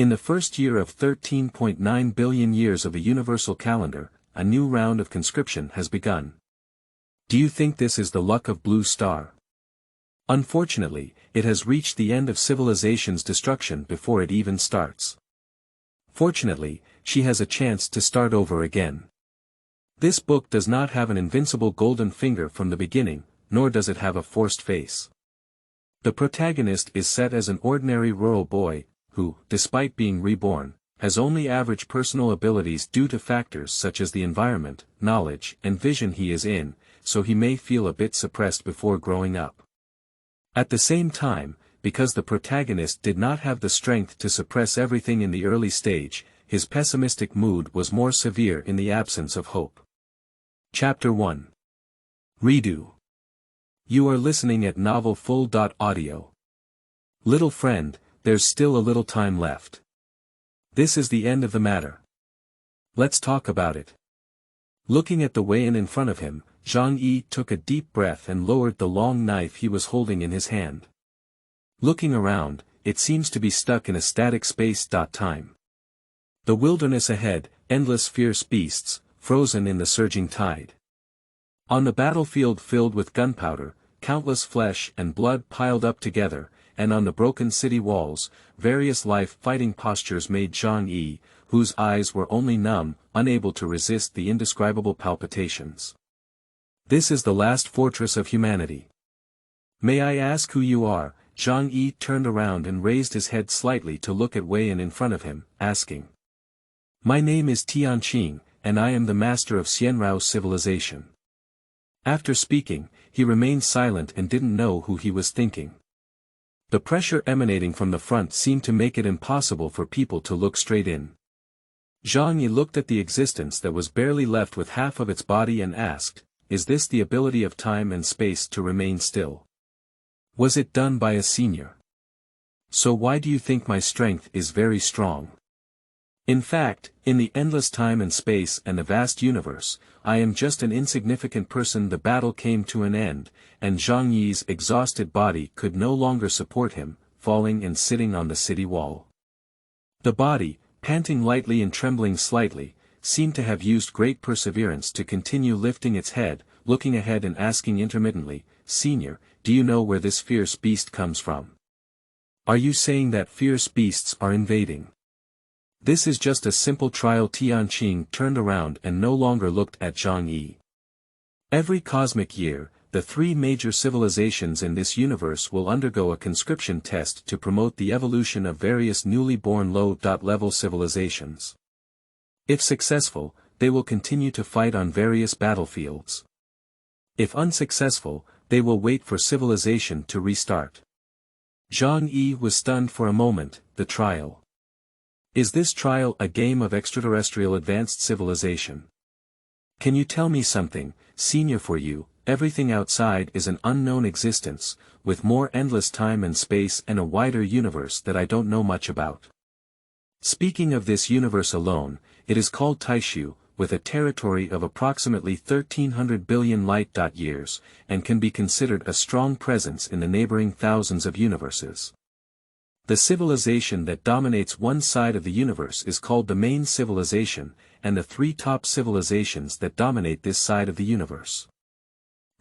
In the first year of 13.9 billion years of a universal calendar, a new round of conscription has begun. Do you think this is the luck of Blue Star? Unfortunately, it has reached the end of civilization's destruction before it even starts. Fortunately, she has a chance to start over again. This book does not have an invincible golden finger from the beginning, nor does it have a forced face. The protagonist is set as an ordinary rural boy, who, despite being reborn, has only average personal abilities due to factors such as the environment, knowledge, and vision he is in, so he may feel a bit suppressed before growing up. At the same time, because the protagonist did not have the strength to suppress everything in the early stage, his pessimistic mood was more severe in the absence of hope. Chapter 1. Redo. You are listening at novelfull.audio. Little friend, there's still a little time left. This is the end of the matter. Let's talk about it. Looking at the Wei-in in front of him, Zhang Yi took a deep breath and lowered the long knife he was holding in his hand. Looking around, it seems to be stuck in a static space-time. The wilderness ahead, endless fierce beasts, frozen in the surging tide. On the battlefield filled with gunpowder, countless flesh and blood piled up together, and on the broken city walls, various life-fighting postures made Zhang Yi, whose eyes were only numb, unable to resist the indescribable palpitations. This is the last fortress of humanity. May I ask who you are? Zhang Yi turned around and raised his head slightly to look at Wei-in in front of him, asking. My name is Tianqing, and I am the master of Xianrao's civilization. After speaking, he remained silent and didn't know who he was thinking. The pressure emanating from the front seemed to make it impossible for people to look straight in. Zhang Yi looked at the existence that was barely left with half of its body and asked, is this the ability of time and space to remain still? Was it done by a senior? So why do you think my strength is very strong? In fact, in the endless time and space and the vast universe, I am just an insignificant person. The battle came to an end, and Zhang Yi's exhausted body could no longer support him, falling and sitting on the city wall. The body, panting lightly and trembling slightly, seemed to have used great perseverance to continue lifting its head, looking ahead and asking intermittently, Senior, do you know where this fierce beast comes from? Are you saying that fierce beasts are invading? This is just a simple trial. Tianqing turned around and no longer looked at Zhang Yi. Every cosmic year, the three major civilizations in this universe will undergo a conscription test to promote the evolution of various newly born low-level civilizations. If successful, they will continue to fight on various battlefields. If unsuccessful, they will wait for civilization to restart. Zhang Yi was stunned for a moment. The trial. Is this trial a game of extraterrestrial advanced civilization? Can you tell me something, Senior? For you, everything outside is an unknown existence, with more endless time and space and a wider universe that I don't know much about. Speaking of this universe alone, it is called Taishu, with a territory of approximately 1300 billion light-years, and can be considered a strong presence in the neighboring thousands of universes. The civilization that dominates one side of the universe is called the main civilization, and the three top civilizations that dominate this side of the universe.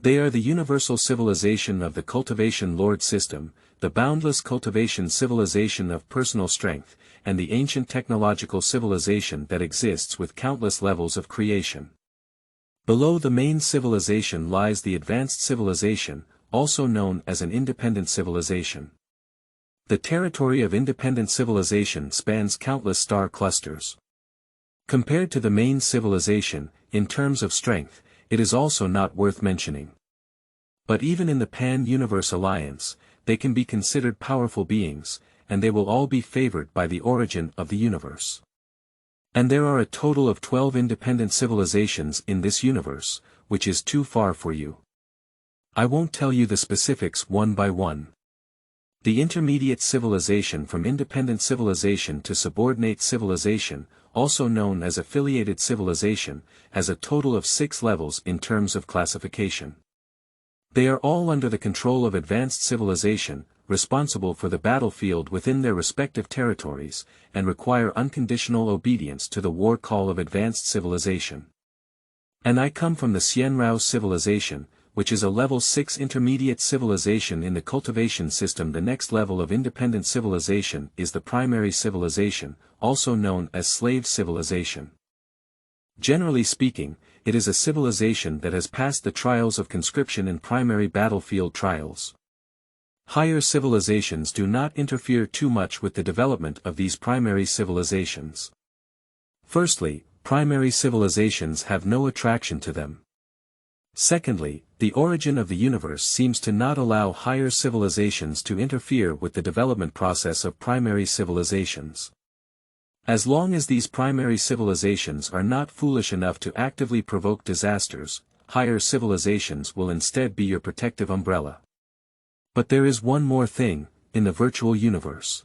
They are the universal civilization of the cultivation lord system, the boundless cultivation civilization of personal strength, and the ancient technological civilization that exists with countless levels of creation. Below the main civilization lies the advanced civilization, also known as an independent civilization. The territory of independent civilization spans countless star clusters. Compared to the main civilization, in terms of strength, it is also not worth mentioning. But even in the Pan-Universe Alliance, they can be considered powerful beings, and they will all be favored by the origin of the universe. And there are a total of 12 independent civilizations in this universe, which is too far for you. I won't tell you the specifics one by one. The intermediate civilization from independent civilization to subordinate civilization, also known as affiliated civilization, has a total of 6 levels in terms of classification. They are all under the control of advanced civilization, responsible for the battlefield within their respective territories, and require unconditional obedience to the war call of advanced civilization. And I come from the Xianrao civilization, which is a level 6 intermediate civilization in the cultivation system. The next level of independent civilization is the primary civilization, also known as slave civilization. Generally speaking, it is a civilization that has passed the trials of conscription and primary battlefield trials. Higher civilizations do not interfere too much with the development of these primary civilizations. Firstly, primary civilizations have no attraction to them. Secondly, the origin of the universe seems to not allow higher civilizations to interfere with the development process of primary civilizations. As long as these primary civilizations are not foolish enough to actively provoke disasters, higher civilizations will instead be your protective umbrella. But there is one more thing, in the virtual universe.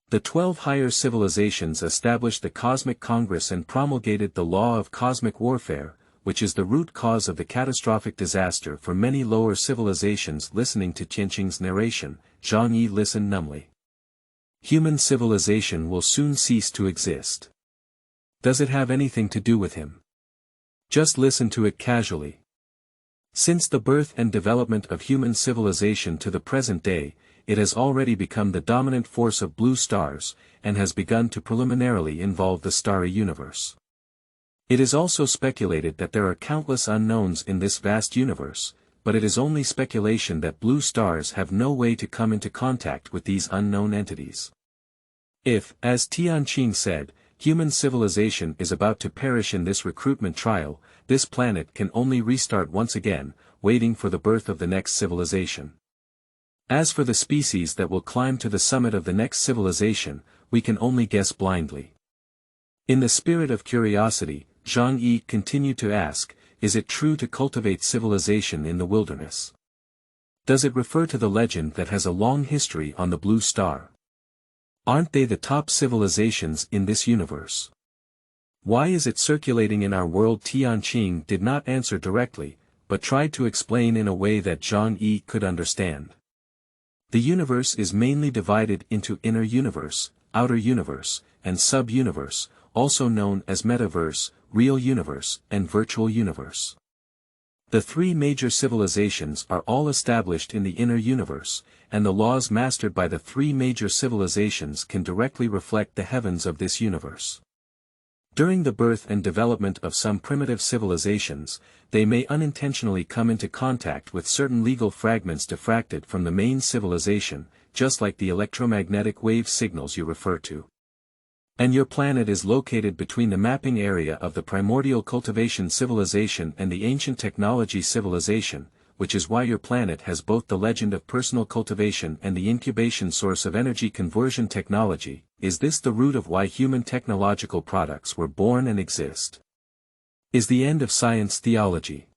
The 12 higher civilizations established the Cosmic Congress and promulgated the law of cosmic warfare, which is the root cause of the catastrophic disaster for many lower civilizations. Listening to Tianqing's narration, Zhang Yi listened numbly. Human civilization will soon cease to exist. Does it have anything to do with him? Just listen to it casually. Since the birth and development of human civilization to the present day, it has already become the dominant force of blue stars, and has begun to preliminarily involve the starry universe. It is also speculated that there are countless unknowns in this vast universe, but it is only speculation that blue stars have no way to come into contact with these unknown entities. If, as Tianqing said, human civilization is about to perish in this recruitment trial, this planet can only restart once again, waiting for the birth of the next civilization. As for the species that will climb to the summit of the next civilization, we can only guess blindly. In the spirit of curiosity, Zhang Yi continued to ask, is it true to cultivate civilization in the wilderness? Does it refer to the legend that has a long history on the blue star? Aren't they the top civilizations in this universe? Why is it circulating in our world? Tianqing did not answer directly, but tried to explain in a way that Zhang Yi could understand. The universe is mainly divided into inner universe, outer universe, and sub-universe, also known as metaverse, real universe, and virtual universe. The three major civilizations are all established in the inner universe, and the laws mastered by the three major civilizations can directly reflect the heavens of this universe. During the birth and development of some primitive civilizations, they may unintentionally come into contact with certain legal fragments diffracted from the main civilization, just like the electromagnetic wave signals you refer to. And your planet is located between the mapping area of the primordial cultivation civilization and the ancient technology civilization, which is why your planet has both the legend of personal cultivation and the incubation source of energy conversion technology. Is this the root of why human technological products were born and exist? Is the end of science theology?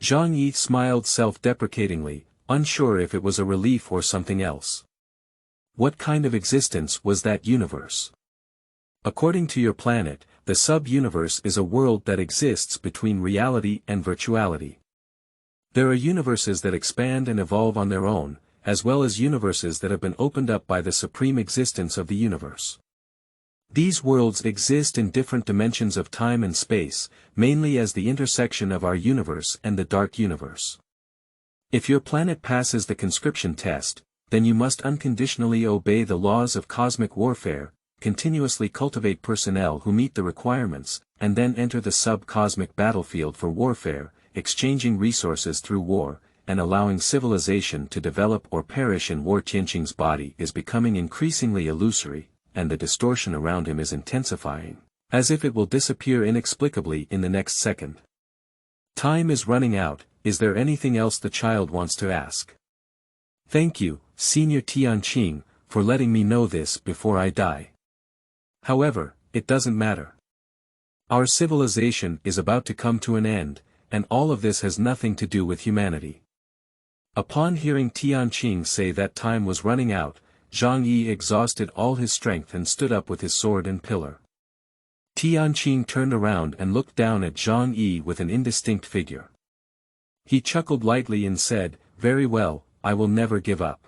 Zhang Yi smiled self-deprecatingly, unsure if it was a relief or something else. What kind of existence was that universe? According to your planet, the sub-universe is a world that exists between reality and virtuality. There are universes that expand and evolve on their own, as well as universes that have been opened up by the supreme existence of the universe. These worlds exist in different dimensions of time and space, mainly as the intersection of our universe and the dark universe. If your planet passes the conscription test, then you must unconditionally obey the laws of cosmic warfare, continuously cultivate personnel who meet the requirements, and then enter the sub-cosmic battlefield for warfare, exchanging resources through war, and allowing civilization to develop or perish in war. Tianqing's body is becoming increasingly illusory, and the distortion around him is intensifying, as if it will disappear inexplicably in the next second. Time is running out. Is there anything else the child wants to ask? Thank you, Senior Tianqing, for letting me know this before I die. However, it doesn't matter. Our civilization is about to come to an end, and all of this has nothing to do with humanity. Upon hearing Tianqing say that time was running out, Zhang Yi exhausted all his strength and stood up with his sword and pillar. Tianqing turned around and looked down at Zhang Yi with an indistinct figure. He chuckled lightly and said, "Very well, I will never give up."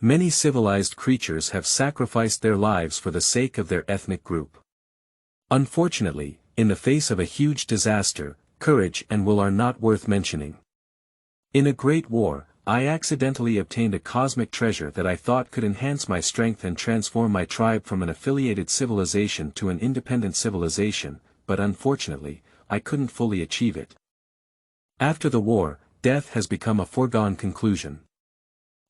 Many civilized creatures have sacrificed their lives for the sake of their ethnic group. Unfortunately, in the face of a huge disaster, courage and will are not worth mentioning. In a great war, I accidentally obtained a cosmic treasure that I thought could enhance my strength and transform my tribe from an affiliated civilization to an independent civilization, but unfortunately, I couldn't fully achieve it. After the war, death has become a foregone conclusion.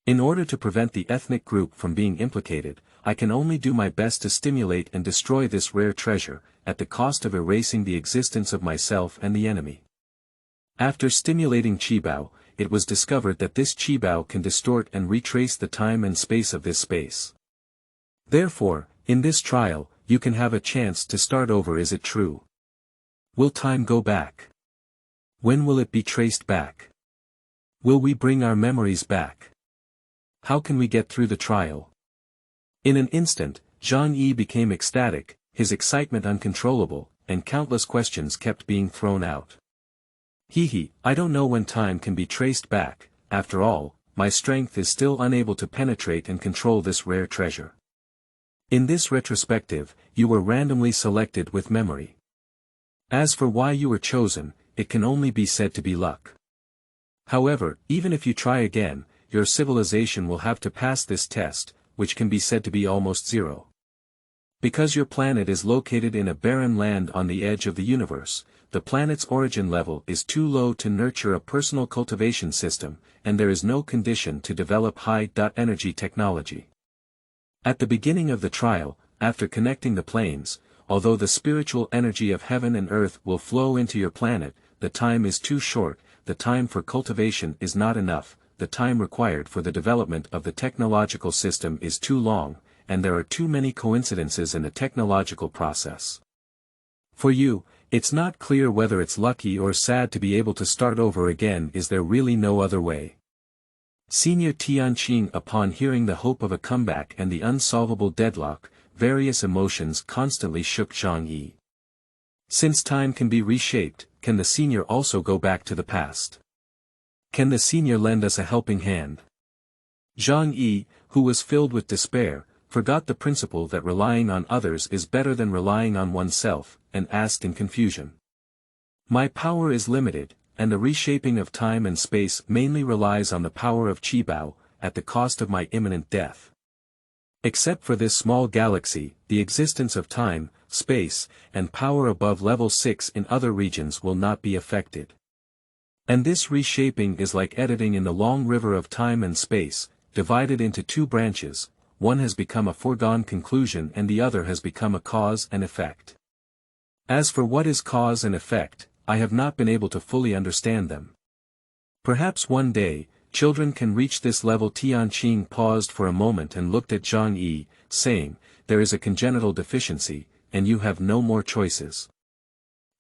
In order to prevent the ethnic group from being implicated, I can only do my best to stimulate and destroy this rare treasure, at the cost of erasing the existence of myself and the enemy. After stimulating Qibao, it was discovered that this Qibao can distort and retrace the time and space of this space. Therefore, in this trial, you can have a chance to start over. Is it true? Will time go back? When will it be traced back? Will we bring our memories back? How can we get through the trial? In an instant, Zhang Yi became ecstatic, his excitement uncontrollable, and countless questions kept being thrown out. I don't know when time can be traced back. After all, my strength is still unable to penetrate and control this rare treasure. In this retrospective, you were randomly selected with memory. As for why you were chosen, it can only be said to be luck. However, even if you try again, your civilization will have to pass this test, which can be said to be almost zero. Because your planet is located in a barren land on the edge of the universe, the planet's origin level is too low to nurture a personal cultivation system, and there is no condition to develop high-energy technology. At the beginning of the trial, after connecting the planes, although the spiritual energy of heaven and earth will flow into your planet, the time is too short, the time for cultivation is not enough, the time required for the development of the technological system is too long, and there are too many coincidences in the technological process. For you, it's not clear whether it's lucky or sad to be able to start over again. Is there really no other way? Senior Tianqing. Upon hearing the hope of a comeback and the unsolvable deadlock, various emotions constantly shook Zhang Yi. Since time can be reshaped, can the senior also go back to the past? Can the senior lend us a helping hand? Zhang Yi, who was filled with despair, forgot the principle that relying on others is better than relying on oneself, and asked in confusion. My power is limited, and the reshaping of time and space mainly relies on the power of Qibao, at the cost of my imminent death. Except for this small galaxy, the existence of time, space, and power above level 6 in other regions will not be affected. And this reshaping is like editing in the long river of time and space, divided into two branches. One has become a foregone conclusion and the other has become a cause and effect. As for what is cause and effect, I have not been able to fully understand them. Perhaps one day, children can reach this level. Tianqing paused for a moment and looked at Zhang Yi, saying, there is a congenital deficiency, and you have no more choices.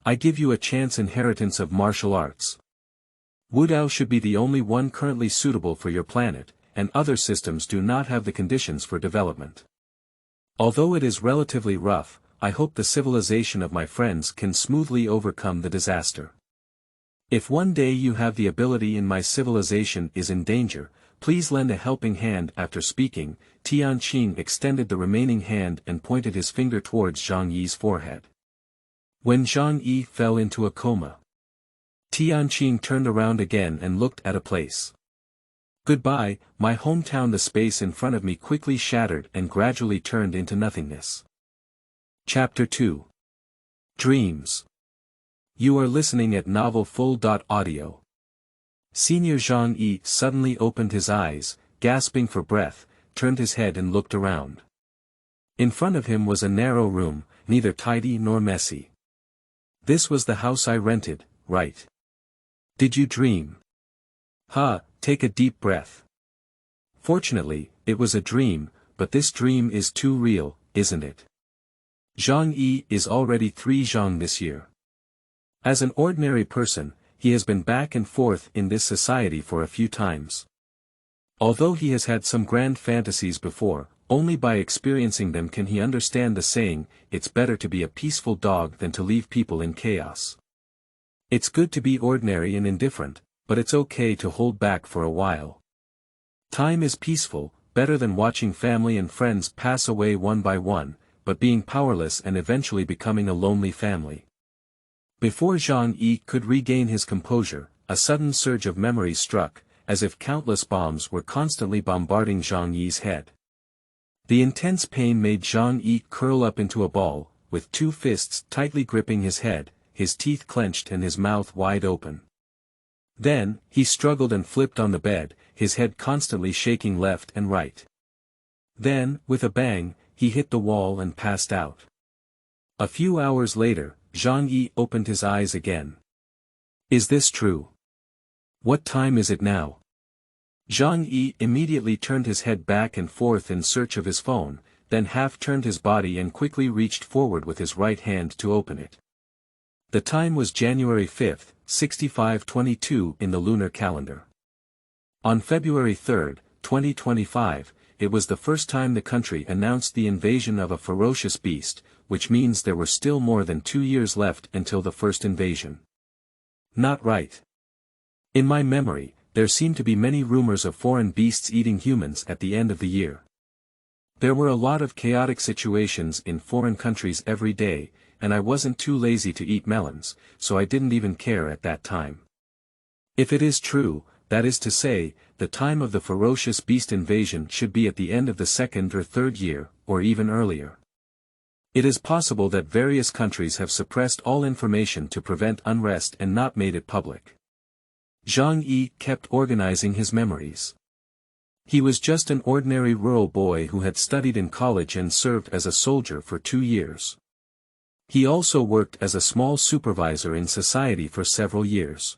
I give you a chance inheritance of martial arts. Wudao should be the only one currently suitable for your planet, and other systems do not have the conditions for development. Although it is relatively rough, I hope the civilization of my friends can smoothly overcome the disaster. If one day you have the ability and my civilization is in danger, please lend a helping hand. After speaking, Tianqing extended the remaining hand and pointed his finger towards Zhang Yi's forehead. When Zhang Yi fell into a coma, Tianqing turned around again and looked at a place. Goodbye, my hometown. The space in front of me quickly shattered and gradually turned into nothingness. Chapter 2. Dreams. You are listening at novelfull.audio. Senior Zhang Yi suddenly opened his eyes, gasping for breath, turned his head and looked around. In front of him was a narrow room, neither tidy nor messy. This was the house I rented, right? Did you dream? Take a deep breath. Fortunately, it was a dream, but this dream is too real, isn't it? Zhang Yi is already 3 Zhang this year. As an ordinary person, he has been back and forth in this society for a few times. Although he has had some grand fantasies before, only by experiencing them can he understand the saying, it's better to be a peaceful dog than to leave people in chaos. It's good to be ordinary and indifferent, but it's okay to hold back for a while. Time is peaceful, better than watching family and friends pass away one by one, but being powerless and eventually becoming a lonely family. Before Zhang Yi could regain his composure, a sudden surge of memories struck, as if countless bombs were constantly bombarding Zhang Yi's head. The intense pain made Zhang Yi curl up into a ball, with two fists tightly gripping his head, his teeth clenched and his mouth wide open. Then, he struggled and flipped on the bed, his head constantly shaking left and right. Then, with a bang, he hit the wall and passed out. A few hours later, Zhang Yi opened his eyes again. Is this true? What time is it now? Zhang Yi immediately turned his head back and forth in search of his phone, then half-turned his body and quickly reached forward with his right hand to open it. The time was January 5, 6522 in the lunar calendar. On February 3, 2025, it was the first time the country announced the invasion of a ferocious beast, which means there were still more than 2 years left until the first invasion. Not right. In my memory, there seemed to be many rumors of foreign beasts eating humans at the end of the year. There were a lot of chaotic situations in foreign countries every day, and I wasn't too lazy to eat melons, so I didn't even care at that time. If it is true, that is to say, the time of the ferocious beast invasion should be at the end of the second or third year, or even earlier. It is possible that various countries have suppressed all information to prevent unrest and not made it public. Zhang Yi kept organizing his memories. He was just an ordinary rural boy who had studied in college and served as a soldier for 2 years. He also worked as a small supervisor in society for several years.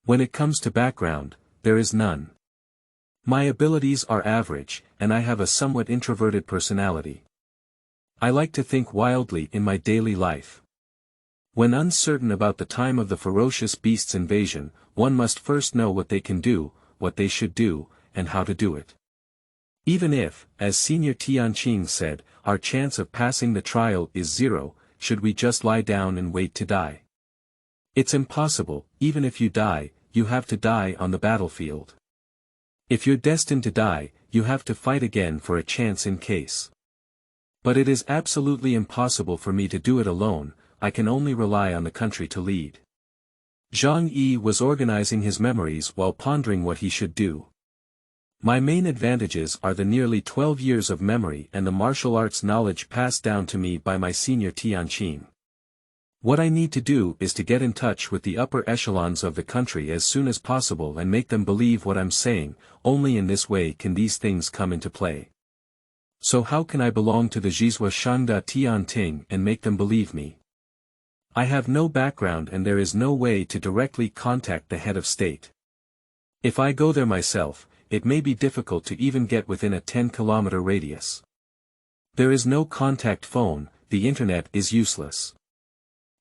When it comes to background, there is none. My abilities are average, and I have a somewhat introverted personality. I like to think wildly in my daily life. When uncertain about the time of the ferocious beast's invasion, one must first know what they can do, what they should do, and how to do it. Even if, as Senior Tianqing said, our chance of passing the trial is 0, should we just lie down and wait to die? It's impossible. Even if you die, you have to die on the battlefield. If you're destined to die, you have to fight again for a chance in case. But it is absolutely impossible for me to do it alone. I can only rely on the country to lead. Zhang Yi was organizing his memories while pondering what he should do. My main advantages are the nearly 12 years of memory and the martial arts knowledge passed down to me by my senior Tianqing. What I need to do is to get in touch with the upper echelons of the country as soon as possible and make them believe what I'm saying. Only in this way can these things come into play. So how can I belong to the Zhizhua Shangda Tianting and make them believe me? I have no background and there is no way to directly contact the head of state. If I go there myself, it may be difficult to even get within a 10-kilometer radius. There is no contact phone, the internet is useless.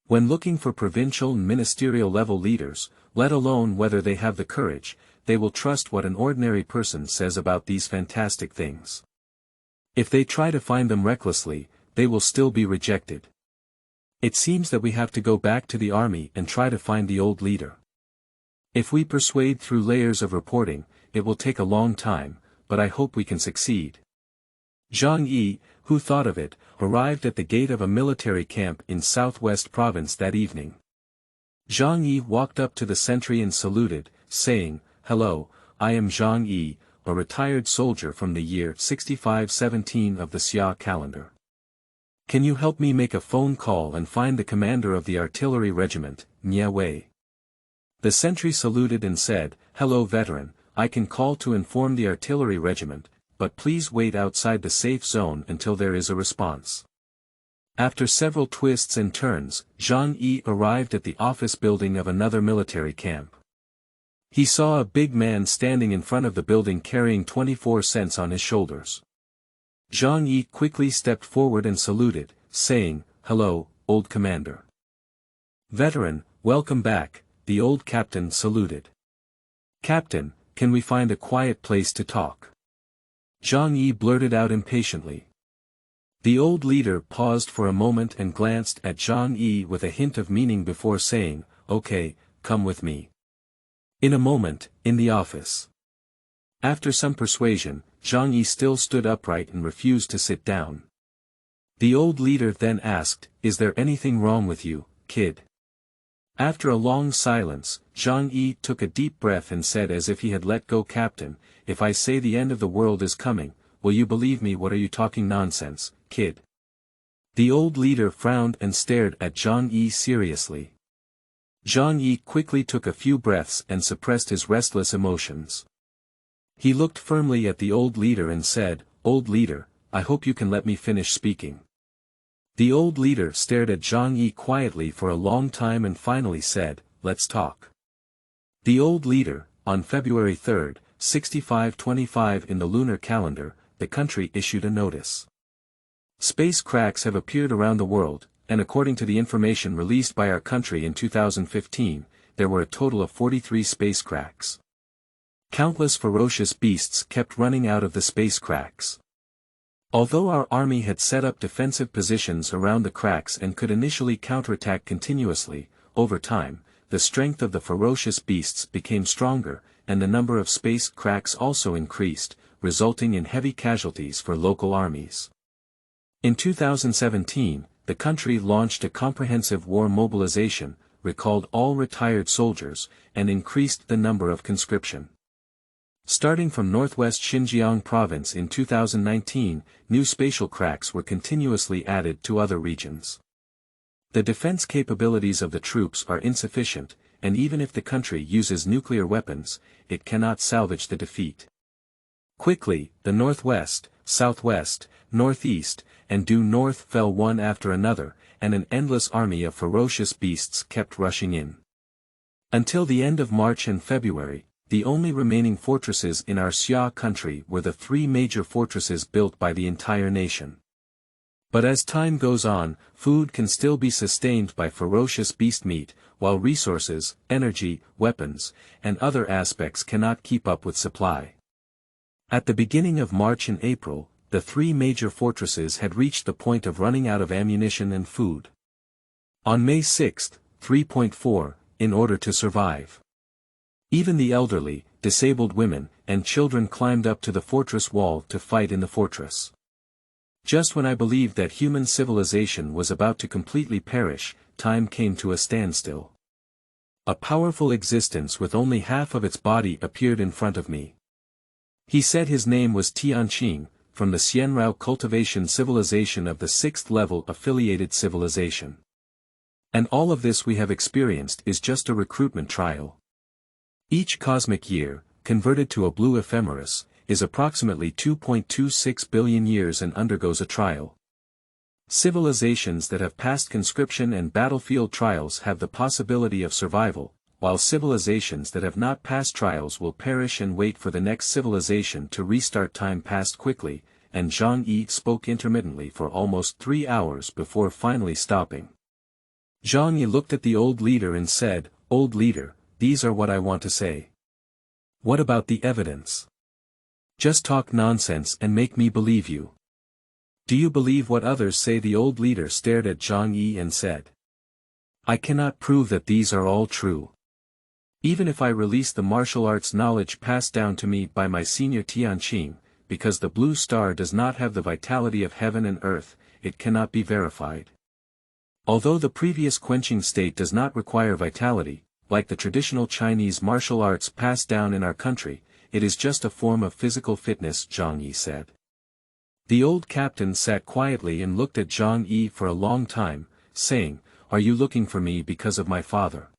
When looking for provincial and ministerial level leaders, let alone whether they have the courage, they will trust what an ordinary person says about these fantastic things. If they try to find them recklessly, they will still be rejected. It seems that we have to go back to the army and try to find the old leader. If we persuade through layers of reporting, it will take a long time, but I hope we can succeed. Zhang Yi, who thought of it, arrived at the gate of a military camp in southwest province that evening. Zhang Yi walked up to the sentry and saluted, saying, "Hello, I am Zhang Yi, a retired soldier from the year 6517 of the Xia calendar. Can you help me make a phone call and find the commander of the artillery regiment, Nye Wei?" The sentry saluted and said, "Hello veteran, I can call to inform the artillery regiment, but please wait outside the safe zone until there is a response." After several twists and turns, Zhang Yi arrived at the office building of another military camp. He saw a big man standing in front of the building carrying 24 cents on his shoulders. Zhang Yi quickly stepped forward and saluted, saying, "Hello, old commander." "Veteran, welcome back," the old captain saluted. "Captain, can we find a quiet place to talk?" Zhang Yi blurted out impatiently. The old leader paused for a moment and glanced at Zhang Yi with a hint of meaning before saying, "Okay, come with me." In a moment, in the office. After some persuasion, Zhang Yi still stood upright and refused to sit down. The old leader then asked, "Is there anything wrong with you, kid?" After a long silence, Zhang Yi took a deep breath and said as if he had let go, "Captain, if I say the end of the world is coming, will you believe me? What are you talking nonsense, kid?" The old leader frowned and stared at Zhang Yi seriously. Zhang Yi quickly took a few breaths and suppressed his restless emotions. He looked firmly at the old leader and said, "Old leader, I hope you can let me finish speaking." The old leader stared at Zhang Yi quietly for a long time and finally said, "Let's talk." The old leader, on February 3, 6525 in the lunar calendar, the country issued a notice. Space cracks have appeared around the world, and according to the information released by our country in 2015, there were a total of 43 space cracks. Countless ferocious beasts kept running out of the space cracks. Although our army had set up defensive positions around the cracks and could initially counterattack continuously, over time, the strength of the ferocious beasts became stronger, and the number of space cracks also increased, resulting in heavy casualties for local armies. In 2017, the country launched a comprehensive war mobilization, recalled all retired soldiers, and increased the number of conscription. Starting from northwest Xinjiang province in 2019, new spatial cracks were continuously added to other regions. The defense capabilities of the troops are insufficient, and even if the country uses nuclear weapons, it cannot salvage the defeat. Quickly, the northwest, southwest, northeast, and due north fell one after another, and an endless army of ferocious beasts kept rushing in. Until the end of March and February, the only remaining fortresses in our Xia country were the three major fortresses built by the entire nation. But as time goes on, food can still be sustained by ferocious beast meat, while resources, energy, weapons, and other aspects cannot keep up with supply. At the beginning of March and April, the three major fortresses had reached the point of running out of ammunition and food. On May 6, 3.4, in order to survive. Even the elderly, disabled women, and children climbed up to the fortress wall to fight in the fortress. Just when I believed that human civilization was about to completely perish, time came to a standstill. A powerful existence with only half of its body appeared in front of me. He said his name was Tianqing, from the Xianrao cultivation civilization of the 6th level affiliated civilization. And all of this we have experienced is just a recruitment trial. Each cosmic year, converted to a blue ephemeris, is approximately 2.26 billion years and undergoes a trial. Civilizations that have passed conscription and battlefield trials have the possibility of survival, while civilizations that have not passed trials will perish and wait for the next civilization to restart. Time passed quickly, and Zhang Yi spoke intermittently for almost 3 hours before finally stopping. Zhang Yi looked at the old leader and said, "Old leader, these are what I want to say. What about the evidence? Just talk nonsense and make me believe you. Do you believe what others say?" The old leader stared at Zhang Yi and said, "I cannot prove that these are all true. Even if I release the martial arts knowledge passed down to me by my senior Tianqing, because the blue star does not have the vitality of heaven and earth, it cannot be verified. Although the previous quenching state does not require vitality, like the traditional Chinese martial arts passed down in our country, it is just a form of physical fitness," Zhang Yi said. The old captain sat quietly and looked at Zhang Yi for a long time, saying, "Are you looking for me because of my father?"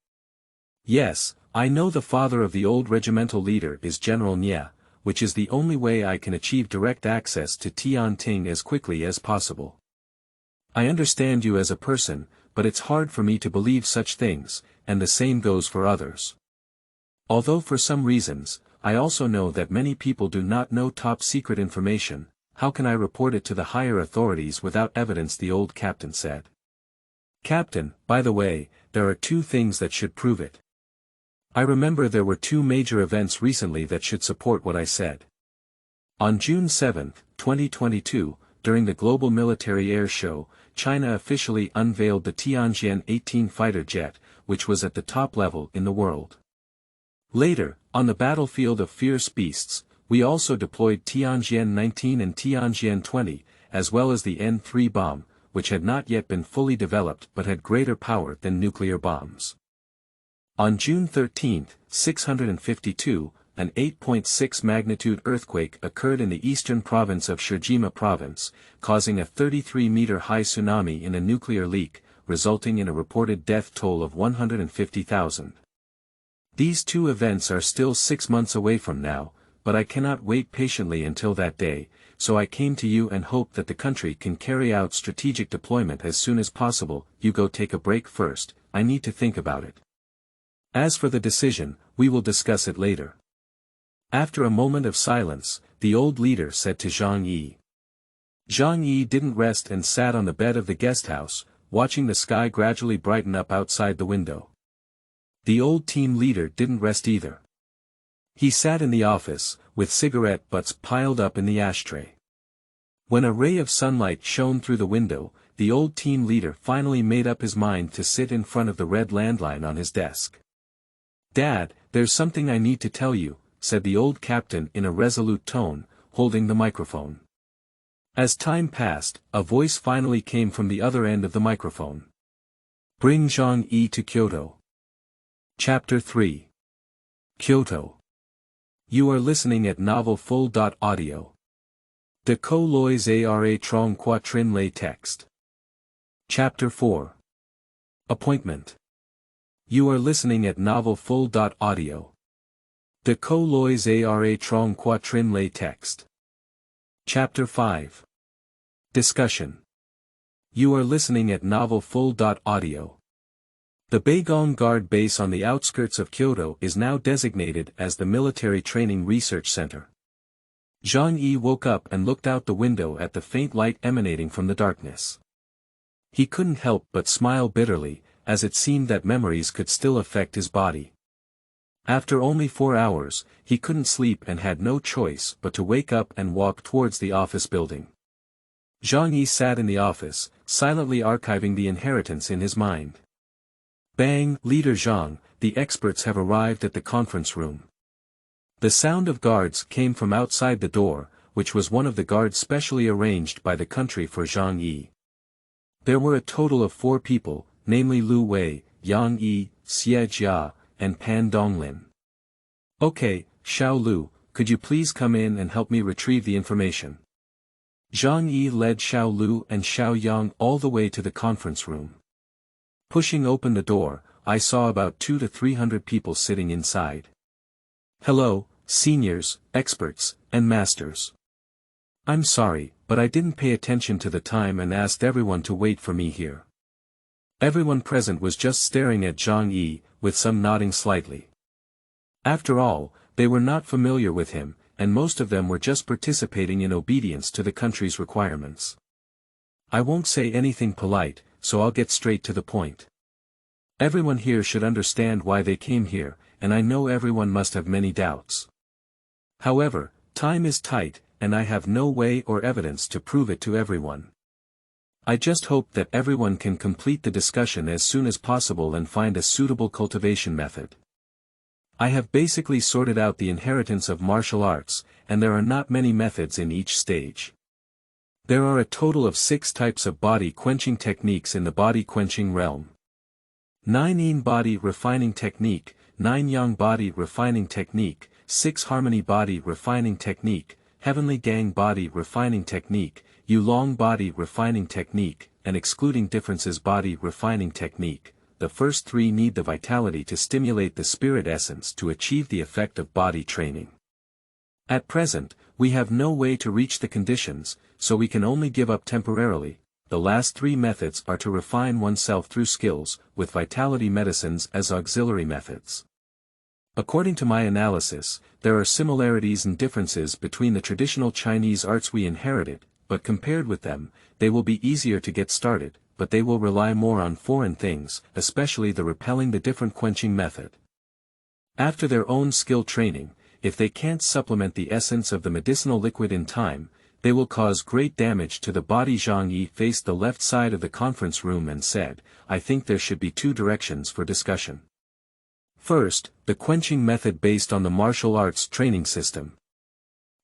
"Yes, I know the father of the old regimental leader is General Nie, which is the only way I can achieve direct access to Tianting as quickly as possible. I understand you as a person, but it's hard for me to believe such things, and the same goes for others. Although for some reasons, I also know that many people do not know top secret information. How can I report it to the higher authorities without evidence?" the old captain said. "Captain, by the way, there are 2 things that should prove it. I remember there were 2 major events recently that should support what I said. On June 7, 2022, during the Global Military Air Show, China officially unveiled the Tianjin-18 fighter jet, which was at the top level in the world. Later, on the battlefield of fierce beasts, we also deployed Tianjian-19 and Tianjian-20, as well as the N3 bomb, which had not yet been fully developed but had greater power than nuclear bombs. On June 13, 652, an 8.6 magnitude earthquake occurred in the eastern province of Shijima Province, causing a 33-meter-high tsunami in a nuclear leak, resulting in a reported death toll of 150,000. These two events are still 6 months away from now, but I cannot wait patiently until that day, so I came to you and hope that the country can carry out strategic deployment as soon as possible. You go take a break first, I need to think about it. As for the decision, we will discuss it later. After a moment of silence, the old leader said to Zhang Yi. Zhang Yi didn't rest and sat on the bed of the guesthouse, watching the sky gradually brighten up outside the window. The old team leader didn't rest either. He sat in the office, with cigarette butts piled up in the ashtray. When a ray of sunlight shone through the window, the old team leader finally made up his mind to sit in front of the red landline on his desk. "Dad, there's something I need to tell you," said the old captain in a resolute tone, holding the microphone. As time passed, a voice finally came from the other end of the microphone. "Bring Zhang Yi to Kyoto." Chapter 3. Kyoto. You are listening at novelfull.audio. De co lois ara trong quatrin lay text. Chapter 4. Appointment. You are listening at novelfull.audio. De co lois ara trong quatrin lay text. Chapter 5. Discussion. You are listening at novelfull.audio. The Baigong Guard base on the outskirts of Kyoto is now designated as the Military Training Research Center. Zhang Yi woke up and looked out the window at the faint light emanating from the darkness. He couldn't help but smile bitterly, as it seemed that memories could still affect his body. After only 4 hours, he couldn't sleep and had no choice but to wake up and walk towards the office building. Zhang Yi sat in the office, silently archiving the inheritance in his mind. "Bang, Leader Zhang, the experts have arrived at the conference room." The sound of guards came from outside the door, which was one of the guards specially arranged by the country for Zhang Yi. There were a total of 4 people, namely Lu Wei, Yang Yi, Xie Jia, and Pan Donglin. "Okay, Xiao Lu, could you please come in and help me retrieve the information?" Zhang Yi led Xiao Lu and Xiao Yang all the way to the conference room. Pushing open the door, I saw about 200 to 300 people sitting inside. "Hello, seniors, experts, and masters. I'm sorry, but I didn't pay attention to the time and asked everyone to wait for me here." Everyone present was just staring at Zhang Yi, with some nodding slightly. After all, they were not familiar with him, and most of them were just participating in obedience to the country's requirements. I won't say anything polite, so I'll get straight to the point. Everyone here should understand why they came here, and I know everyone must have many doubts. However, time is tight, and I have no way or evidence to prove it to everyone. I just hope that everyone can complete the discussion as soon as possible and find a suitable cultivation method. I have basically sorted out the inheritance of martial arts, and there are not many methods in each stage. There are a total of 6 types of body-quenching techniques in the body-quenching realm. 9 Yin body refining technique, 9 Yang body refining technique, 6 Harmony body refining technique, Heavenly Gang body refining technique, Yulong body refining technique, and excluding differences body refining technique. The first 3 need the vitality to stimulate the spirit essence to achieve the effect of body training. At present, we have no way to reach the conditions, so we can only give up temporarily. The last 3 methods are to refine oneself through skills, with vitality medicines as auxiliary methods. According to my analysis, there are similarities and differences between the traditional Chinese arts we inherited, but compared with them, they will be easier to get started, but they will rely more on foreign things, especially the repelling the different quenching method. After their own skill training, if they can't supplement the essence of the medicinal liquid in time, they will cause great damage to the body. Zhang Yi faced the left side of the conference room and said, "I think there should be 2 directions for discussion. First, the quenching method based on the martial arts training system.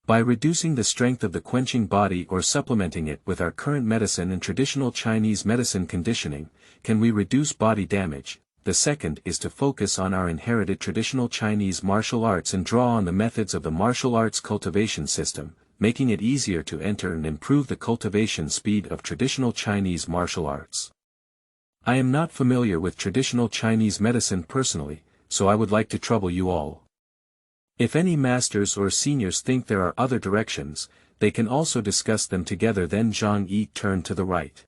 By reducing the strength of the quenching body or supplementing it with our current medicine and traditional Chinese medicine conditioning, can we reduce body damage? The second is to focus on our inherited traditional Chinese martial arts and draw on the methods of the martial arts cultivation system, making it easier to enter and improve the cultivation speed of traditional Chinese martial arts. I am not familiar with traditional Chinese medicine personally, so I would like to trouble you all. If any masters or seniors think there are other directions, they can also discuss them together. Then Zhang Yi turned to the right.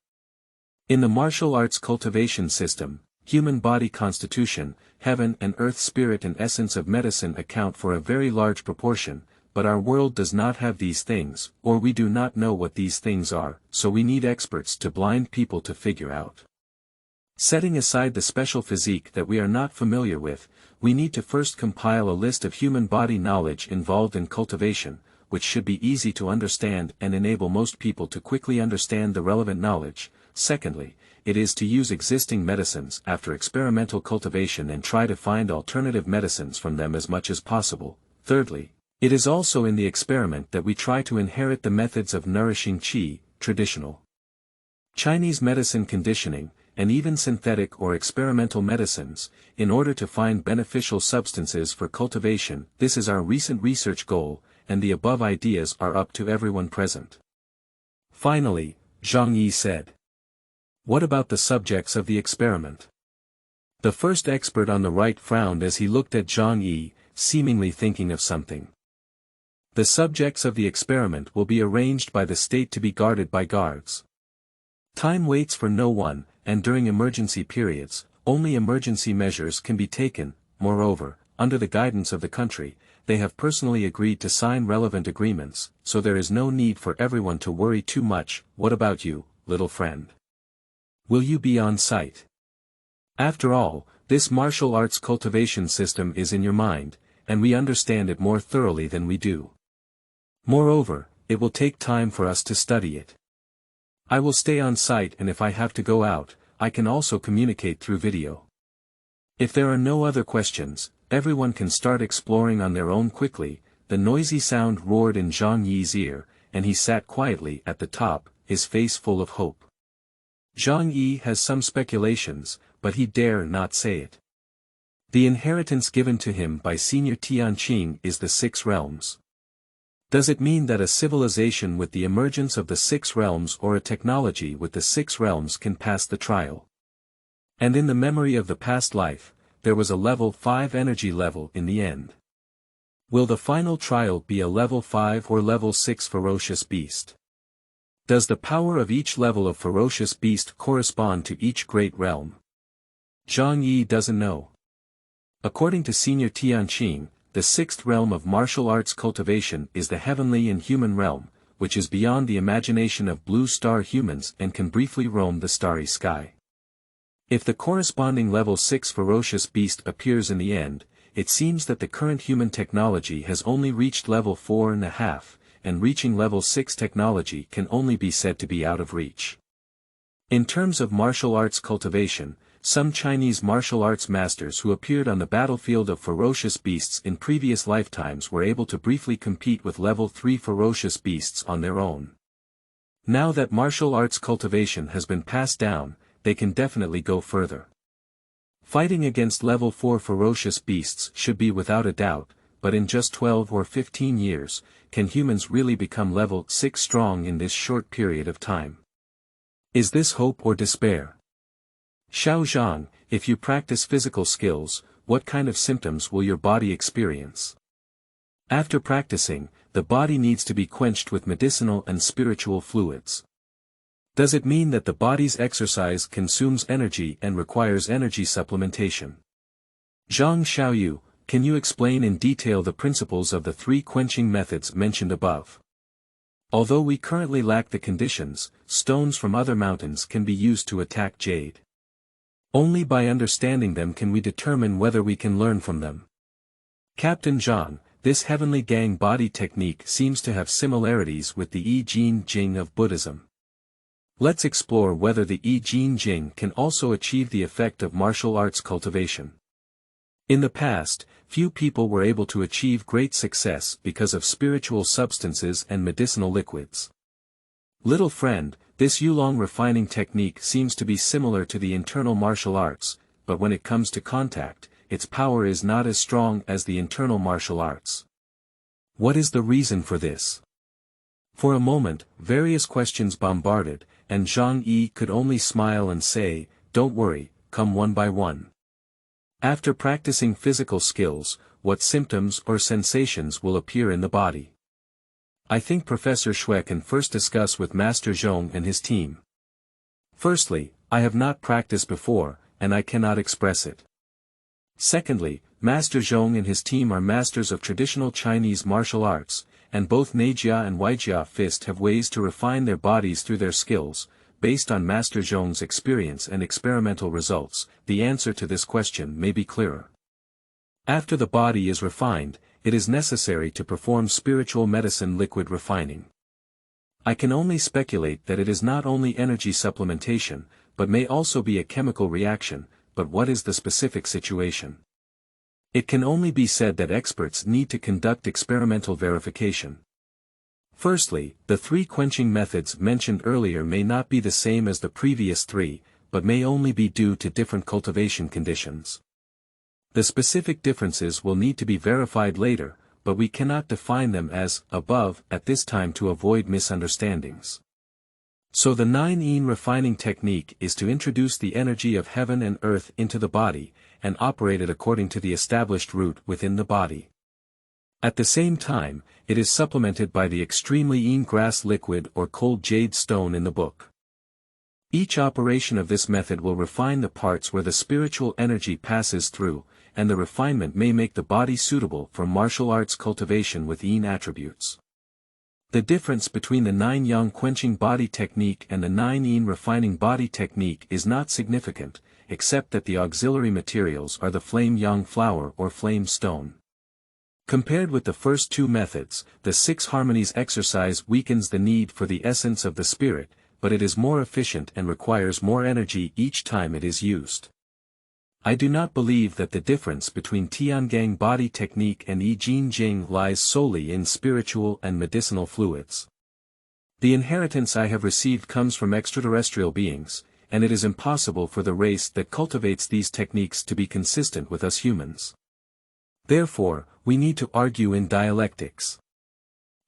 In the martial arts cultivation system, human body constitution, heaven and earth spirit and essence of medicine account for a very large proportion, but our world does not have these things, or we do not know what these things are, so we need experts to blind people to figure out. Setting aside the special physique that we are not familiar with, we need to first compile a list of human body knowledge involved in cultivation, which should be easy to understand and enable most people to quickly understand the relevant knowledge. Secondly, it is to use existing medicines after experimental cultivation and try to find alternative medicines from them as much as possible. Thirdly, it is also in the experiment that we try to inherit the methods of nourishing qi, traditional Chinese medicine conditioning, and even synthetic or experimental medicines, in order to find beneficial substances for cultivation. This is our recent research goal, and the above ideas are up to everyone present. Finally, Zhang Yi said. What about the subjects of the experiment? The first expert on the right frowned as he looked at Zhang Yi, seemingly thinking of something. The subjects of the experiment will be arranged by the state to be guarded by guards. Time waits for no one, and during emergency periods, only emergency measures can be taken. Moreover, under the guidance of the country, they have personally agreed to sign relevant agreements, so there is no need for everyone to worry too much. What about you, little friend? Will you be on site? After all, this martial arts cultivation system is in your mind, and we understand it more thoroughly than we do. Moreover, it will take time for us to study it. I will stay on site, and if I have to go out, I can also communicate through video. If there are no other questions, everyone can start exploring on their own quickly. The noisy sound roared in Zhang Yi's ear, and he sat quietly at the top, his face full of hope. Zhang Yi has some speculations, but he dare not say it. The inheritance given to him by Senior Tianqing is the 6 realms. Does it mean that a civilization with the emergence of the 6 realms or a technology with the 6 realms can pass the trial? And in the memory of the past life, there was a level 5 energy level in the end. Will the final trial be a level 5 or level 6 ferocious beast? Does the power of each level of ferocious beast correspond to each great realm? Zhang Yi doesn't know. According to Senior Tianqing, the 6th realm of martial arts cultivation is the heavenly and human realm, which is beyond the imagination of blue star humans and can briefly roam the starry sky. If the corresponding level 6 ferocious beast appears in the end, it seems that the current human technology has only reached level 4.5, and reaching level 6 technology can only be said to be out of reach. In terms of martial arts cultivation, some Chinese martial arts masters who appeared on the battlefield of ferocious beasts in previous lifetimes were able to briefly compete with level 3 ferocious beasts on their own. Now that martial arts cultivation has been passed down, they can definitely go further. Fighting against level 4 ferocious beasts should be without a doubt, but in just 12 or 15 years, can humans really become level 6 strong in this short period of time? Is this hope or despair? Xiao Zhang, if you practice physical skills, what kind of symptoms will your body experience? After practicing, the body needs to be quenched with medicinal and spiritual fluids. Does it mean that the body's exercise consumes energy and requires energy supplementation? Zhang Xiaoyu, can you explain in detail the principles of the 3 quenching methods mentioned above? Although we currently lack the conditions, stones from other mountains can be used to attack jade. Only by understanding them can we determine whether we can learn from them. Captain Zhang, this heavenly gang body technique seems to have similarities with the I Ching Jing of Buddhism. Let's explore whether the I Ching Jing can also achieve the effect of martial arts cultivation. In the past, few people were able to achieve great success because of spiritual substances and medicinal liquids. Little friend, this Yulong refining technique seems to be similar to the internal martial arts, but when it comes to contact, its power is not as strong as the internal martial arts. What is the reason for this? For a moment, various questions bombarded, and Zhang Yi could only smile and say, "Don't worry, come one by one." After practicing physical skills, what symptoms or sensations will appear in the body? I think Professor Xue can first discuss with Master Zhong and his team. Firstly, I have not practiced before, and I cannot express it. Secondly, Master Zhong and his team are masters of traditional Chinese martial arts, and both Neijia and Weijia Fist have ways to refine their bodies through their skills. Based on Master Zhong's experience and experimental results, the answer to this question may be clearer. After the body is refined, it is necessary to perform spiritual medicine liquid refining. I can only speculate that it is not only energy supplementation, but may also be a chemical reaction, but what is the specific situation? It can only be said that experts need to conduct experimental verification. Firstly, the 3 quenching methods mentioned earlier may not be the same as the previous 3, but may only be due to different cultivation conditions. The specific differences will need to be verified later, but we cannot define them as above at this time to avoid misunderstandings. So the 9-yin refining technique is to introduce the energy of heaven and earth into the body, and operate it according to the established route within the body. At the same time, it is supplemented by the extremely yin grass liquid or cold jade stone in the book. Each operation of this method will refine the parts where the spiritual energy passes through, and the refinement may make the body suitable for martial arts cultivation with yin attributes. The difference between the 9-yang quenching body technique and the 9-yin refining body technique is not significant, except that the auxiliary materials are the flame yang flower or flame stone. Compared with the first 2 methods, the 6 harmonies exercise weakens the need for the essence of the spirit, but it is more efficient and requires more energy each time it is used. I do not believe that the difference between Tiangang body technique and Yi Jin Jing lies solely in spiritual and medicinal fluids. The inheritance I have received comes from extraterrestrial beings, and it is impossible for the race that cultivates these techniques to be consistent with us humans. Therefore, we need to argue in dialectics.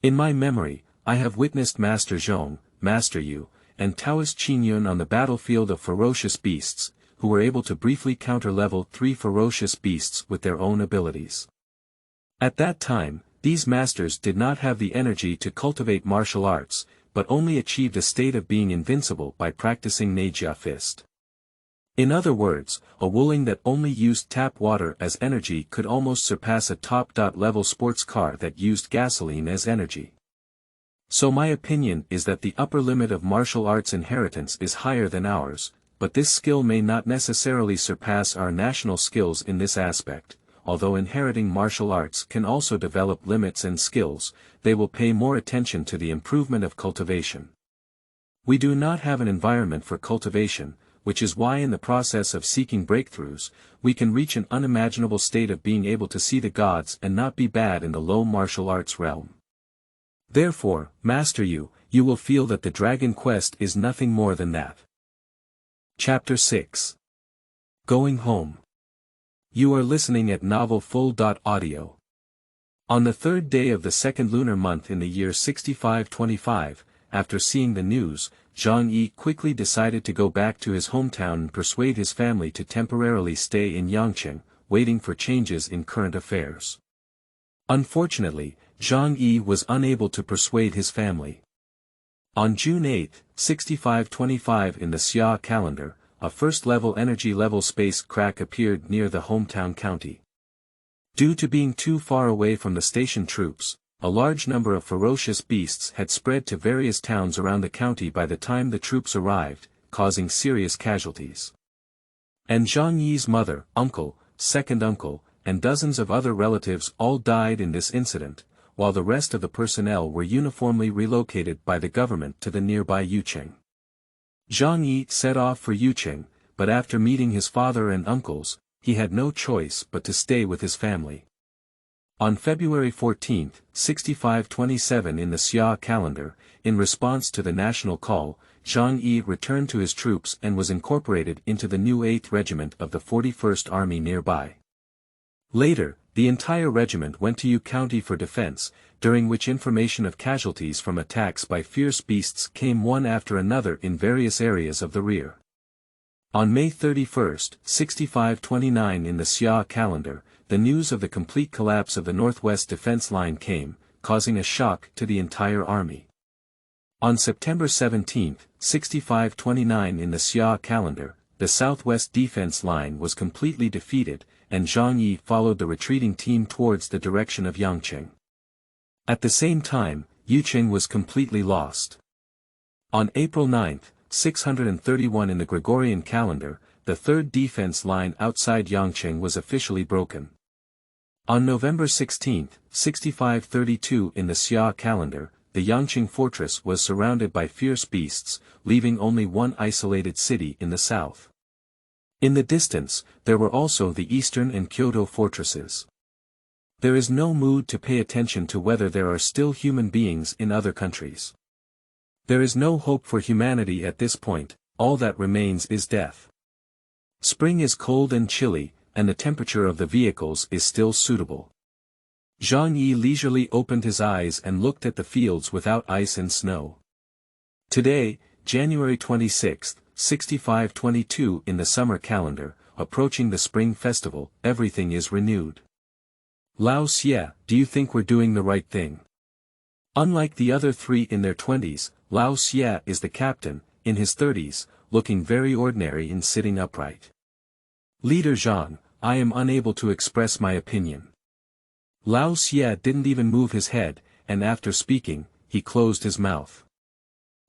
In my memory, I have witnessed Master Zhong, Master Yu, and Taoist Qingyun on the battlefield of ferocious beasts, who were able to briefly counter level 3 ferocious beasts with their own abilities. At that time, these masters did not have the energy to cultivate martial arts, but only achieved a state of being invincible by practicing Neijia Fist. In other words, a Wuling that only used tap water as energy could almost surpass a top-level sports car that used gasoline as energy. So my opinion is that the upper limit of martial arts inheritance is higher than ours, but this skill may not necessarily surpass our national skills in this aspect. Although inheriting martial arts can also develop limits and skills, they will pay more attention to the improvement of cultivation. We do not have an environment for cultivation, which is why in the process of seeking breakthroughs, we can reach an unimaginable state of being able to see the gods and not be bad in the low martial arts realm. Therefore, Master Yu, you will feel that the Dragon Quest is nothing more than that. Chapter 6. Going Home. You are listening at Novel Full.audio. On the 3rd day of the 2nd lunar month in the year 6525, after seeing the news, Zhang Yi quickly decided to go back to his hometown and persuade his family to temporarily stay in Yangqing, waiting for changes in current affairs. Unfortunately, Zhang Yi was unable to persuade his family. On June 8, 6525 in the Xia calendar, a first-level energy level space crack appeared near the hometown county. Due to being too far away from the station troops, a large number of ferocious beasts had spread to various towns around the county by the time the troops arrived, causing serious casualties. And Zhang Yi's mother, uncle, second uncle, and dozens of other relatives all died in this incident, while the rest of the personnel were uniformly relocated by the government to the nearby Yucheng. Zhang Yi set off for Yucheng, but after meeting his father and uncles, he had no choice but to stay with his family. On February 14, 6527 in the Xia calendar, in response to the national call, Zhang Yi returned to his troops and was incorporated into the new 8th Regiment of the 41st Army nearby. Later, the entire regiment went to Yu County for defense, during which information of casualties from attacks by fierce beasts came one after another in various areas of the rear. On May 31, 6529 in the Xia calendar, the news of the complete collapse of the Northwest defense line came, causing a shock to the entire army. On September 17, 6529 in the Xia calendar, the Southwest defense line was completely defeated, and Zhang Yi followed the retreating team towards the direction of Yangqing. At the same time, Yuqing was completely lost. On April 9, 631 in the Gregorian calendar, the 3rd defense line outside Yangqing was officially broken. On November 16, 6532 in the Xia calendar, the Yangqing fortress was surrounded by fierce beasts, leaving only one isolated city in the south. In the distance, there were also the eastern and Kyoto fortresses. There is no mood to pay attention to whether there are still human beings in other countries. There is no hope for humanity at this point, all that remains is death. Spring is cold and chilly, and the temperature of the vehicles is still suitable. Zhang Yi leisurely opened his eyes and looked at the fields without ice and snow. Today, January 26, 6522 in the summer calendar, approaching the spring festival, everything is renewed. Lao Xie, do you think we're doing the right thing? Unlike the other 3 in their 20s, Lao Xie is the captain, in his 30s, looking very ordinary and sitting upright. Leader Zhang, I am unable to express my opinion. Lao Xie didn't even move his head, and after speaking, he closed his mouth.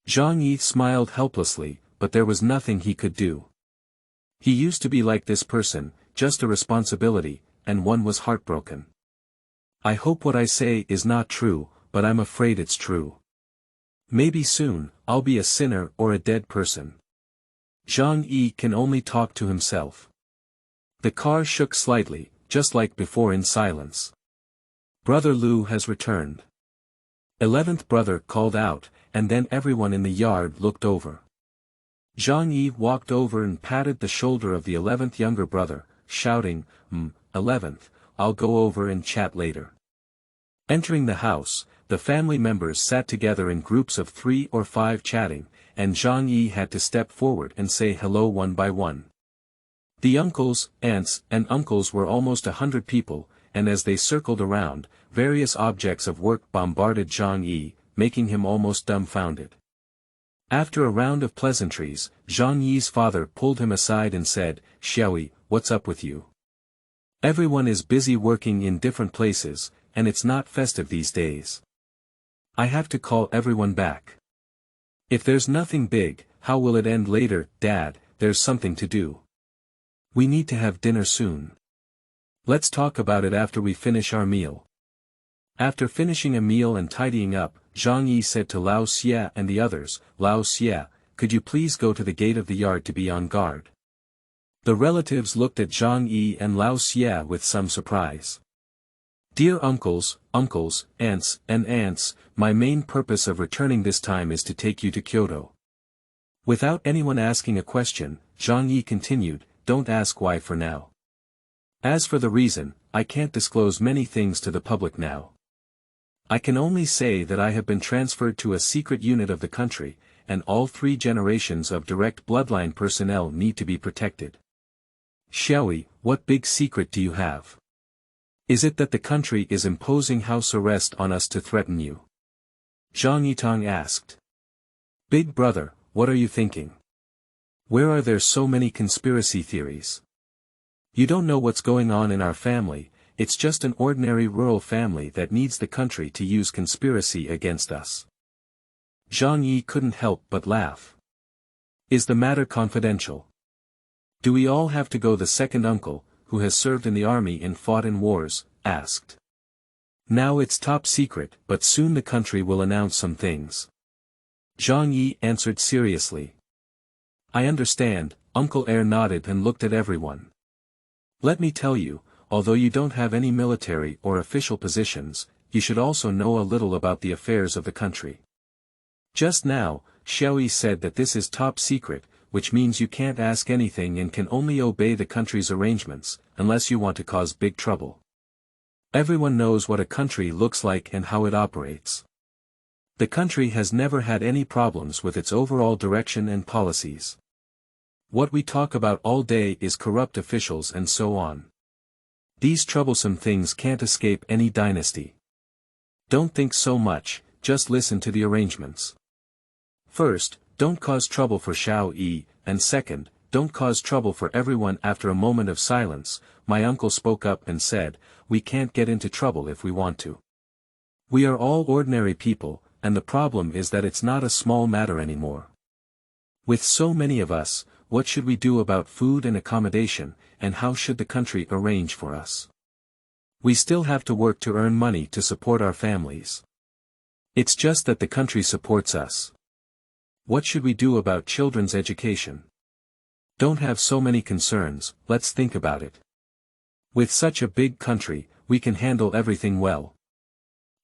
Zhang Yi smiled helplessly, but there was nothing he could do. He used to be like this person, just a responsibility, and one was heartbroken. I hope what I say is not true, but I'm afraid it's true. Maybe soon, I'll be a sinner or a dead person. Zhang Yi can only talk to himself. The car shook slightly, just like before in silence. Brother Lu has returned. 11th brother called out, and then everyone in the yard looked over. Zhang Yi walked over and patted the shoulder of the 11th younger brother, shouting, 11th, I'll go over and chat later. Entering the house, the family members sat together in groups of 3 or 5 chatting, and Zhang Yi had to step forward and say hello one by one. The uncles, aunts, and uncles were almost 100 people, and as they circled around, various objects of work bombarded Zhang Yi, making him almost dumbfounded. After a round of pleasantries, Zhang Yi's father pulled him aside and said, Xiaoyi, what's up with you? Everyone is busy working in different places, and it's not festive these days. I have to call everyone back. If there's nothing big, how will it end later, Dad? There's something to do. We need to have dinner soon. Let's talk about it after we finish our meal. After finishing a meal and tidying up, Zhang Yi said to Lao Xie and the others, Lao Xie, could you please go to the gate of the yard to be on guard? The relatives looked at Zhang Yi and Lao Xie with some surprise. Dear uncles, aunts, and aunts, my main purpose of returning this time is to take you to Kyoto. Without anyone asking a question, Zhang Yi continued, don't ask why for now. As for the reason, I can't disclose many things to the public now. I can only say that I have been transferred to a secret unit of the country, and all 3 generations of direct bloodline personnel need to be protected. Xiaoyi, what big secret do you have? Is it that the country is imposing house arrest on us to threaten you? Zhang Yitang asked. Big brother, what are you thinking? Where are there so many conspiracy theories? You don't know what's going on in our family, it's just an ordinary rural family that needs the country to use conspiracy against us. Zhang Yi couldn't help but laugh. Is the matter confidential? Do we all have to go? The second uncle, who has served in the army and fought in wars, asked. Now it's top secret, but soon the country will announce some things. Zhang Yi answered seriously. I understand. Uncle Air nodded and looked at everyone. Let me tell you, although you don't have any military or official positions, you should also know a little about the affairs of the country. Just now, Xiaoyi said that this is top secret, which means you can't ask anything and can only obey the country's arrangements, unless you want to cause big trouble. Everyone knows what a country looks like and how it operates. The country has never had any problems with its overall direction and policies. What we talk about all day is corrupt officials and so on. These troublesome things can't escape any dynasty. Don't think so much, just listen to the arrangements. First, don't cause trouble for Xiao Yi, and second, don't cause trouble for everyone. After a moment of silence, my uncle spoke up and said, we can't get into trouble if we want to. We are all ordinary people, and the problem is that it's not a small matter anymore. With so many of us, what should we do about food and accommodation, and how should the country arrange for us? We still have to work to earn money to support our families. It's just that the country supports us. What should we do about children's education? Don't have so many concerns, let's think about it. With such a big country, we can handle everything well.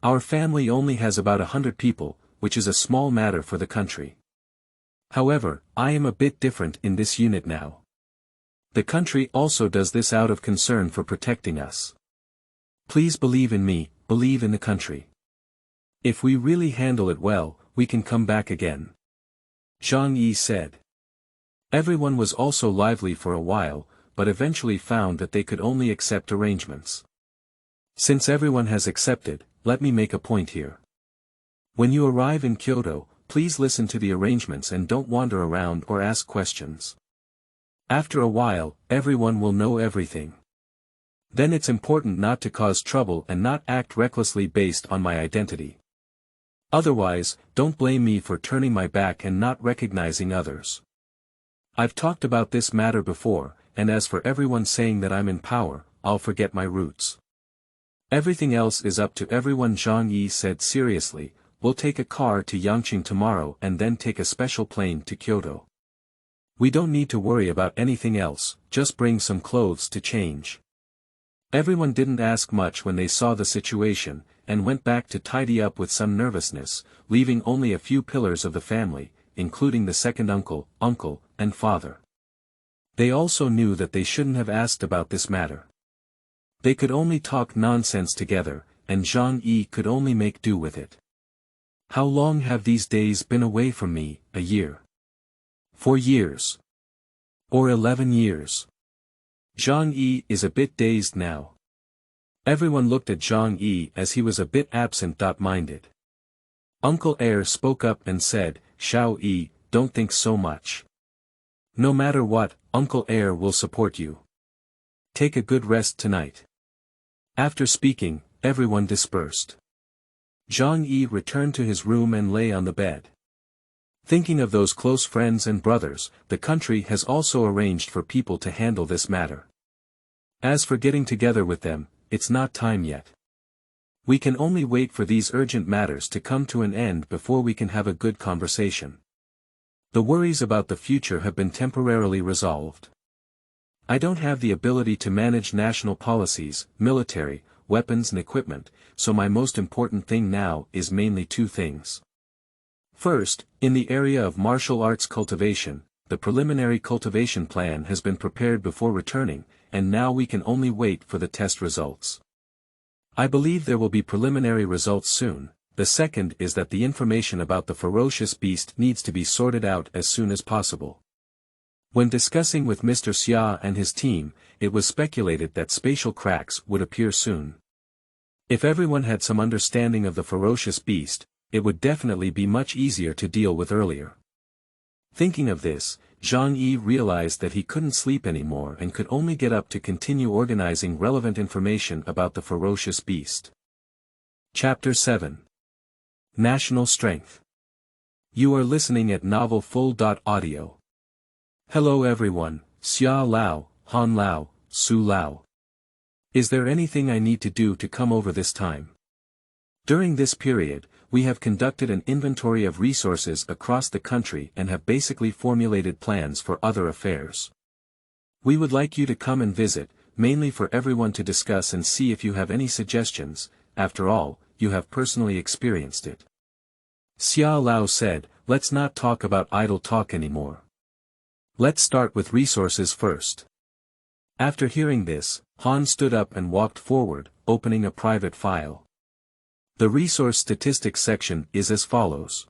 Our family only has about 100 people, which is a small matter for the country. However, I am a bit different in this unit now. The country also does this out of concern for protecting us. Please believe in me, believe in the country. If we really handle it well, we can come back again. Zhang Yi said. Everyone was also lively for a while, but eventually found that they could only accept arrangements. Since everyone has accepted, let me make a point here. When you arrive in Kyoto, please listen to the arrangements and don't wander around or ask questions. After a while, everyone will know everything. Then it's important not to cause trouble and not act recklessly based on my identity. Otherwise, don't blame me for turning my back and not recognizing others. I've talked about this matter before, and as for everyone saying that I'm in power, I'll forget my roots. Everything else is up to everyone. Zhang Yi said seriously, we'll take a car to Yangqing tomorrow and then take a special plane to Kyoto. We don't need to worry about anything else, just bring some clothes to change. Everyone didn't ask much when they saw the situation, and went back to tidy up with some nervousness, leaving only a few pillars of the family, including the second uncle, and father. They also knew that they shouldn't have asked about this matter. They could only talk nonsense together, and Zhang Yi could only make do with it. How long have these days been away from me? A year. 4 years. Or 11 years. Zhang Yi is a bit dazed now. Everyone looked at Zhang Yi as he was a bit absent-minded. Uncle Air spoke up and said, Xiao Yi, don't think so much. No matter what, Uncle Air will support you. Take a good rest tonight. After speaking, everyone dispersed. Zhang Yi returned to his room and lay on the bed. Thinking of those close friends and brothers, the country has also arranged for people to handle this matter. As for getting together with them, it's not time yet. We can only wait for these urgent matters to come to an end before we can have a good conversation. The worries about the future have been temporarily resolved. I don't have the ability to manage national policies, military, weapons and equipment, so my most important thing now is mainly 2 things. First, in the area of martial arts cultivation, the preliminary cultivation plan has been prepared before returning, and now we can only wait for the test results. I believe there will be preliminary results soon. The second is that the information about the ferocious beast needs to be sorted out as soon as possible. When discussing with Mr. Xia and his team, it was speculated that spatial cracks would appear soon. If everyone had some understanding of the ferocious beast, it would definitely be much easier to deal with earlier. Thinking of this, Zhang Yi realized that he couldn't sleep anymore and could only get up to continue organizing relevant information about the ferocious beast. Chapter 7. National Strength. You are listening at novelfull.audio. Hello everyone, Xia Lao, Han Lao, Su Lao. Is there anything I need to do to come over this time? During this period, we have conducted an inventory of resources across the country and have basically formulated plans for other affairs. We would like you to come and visit, mainly for everyone to discuss and see if you have any suggestions. After all, you have personally experienced it. Xia Lao said, let's not talk about idle talk anymore. Let's start with resources first. After hearing this, Han stood up and walked forward, opening a private file. The resource statistics section is as follows.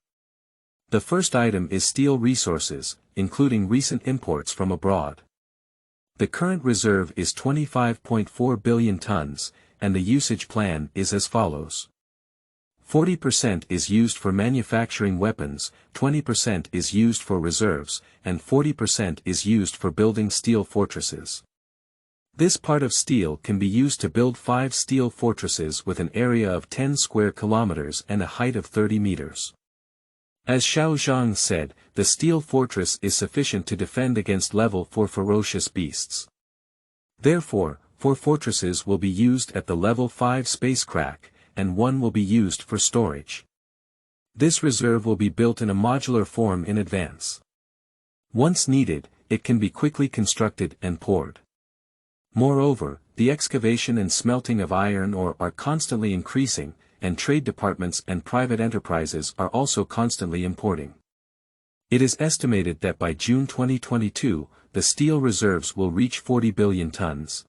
The first item is steel resources, including recent imports from abroad. The current reserve is 25.4 billion tons, and the usage plan is as follows. 40% is used for manufacturing weapons, 20% is used for reserves, and 40% is used for building steel fortresses. This part of steel can be used to build 5 steel fortresses with an area of 10 square kilometers and a height of 30 meters. As Xiao Zhang said, the steel fortress is sufficient to defend against level 4 ferocious beasts. Therefore, 4 fortresses will be used at the level 5 space crack, and 1 will be used for storage. This reserve will be built in a modular form in advance. Once needed, it can be quickly constructed and poured. Moreover, the excavation and smelting of iron ore are constantly increasing, and trade departments and private enterprises are also constantly importing. It is estimated that by June 2022, the steel reserves will reach 40 billion tons.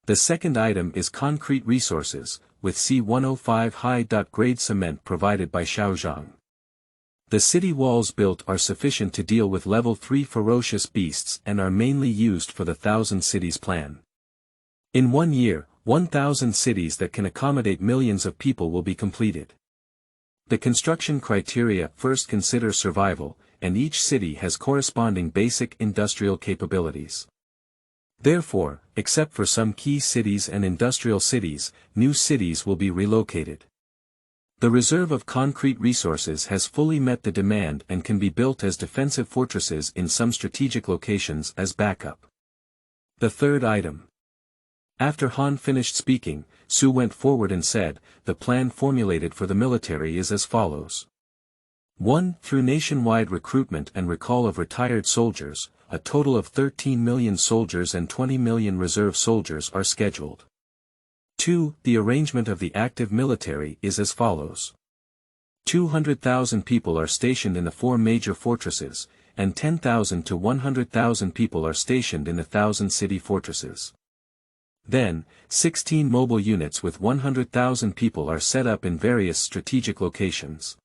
The second item is concrete resources, with C105 high-grade cement provided by Shaozhang. The city walls built are sufficient to deal with level 3 ferocious beasts and are mainly used for the 1,000 cities plan. In 1 year, 1,000 cities that can accommodate millions of people will be completed. The construction criteria first consider survival, and each city has corresponding basic industrial capabilities. Therefore, except for some key cities and industrial cities, new cities will be relocated. The reserve of concrete resources has fully met the demand and can be built as defensive fortresses in some strategic locations as backup. The third item. After Han finished speaking, Su went forward and said, the plan formulated for the military is as follows. 1. Through nationwide recruitment and recall of retired soldiers, a total of 13 million soldiers and 20 million reserve soldiers are scheduled. 2. The arrangement of the active military is as follows. 200,000 people are stationed in the 4 major fortresses, and 10,000 to 100,000 people are stationed in the 1,000 city fortresses. Then, 16 mobile units with 100,000 people are set up in various strategic locations.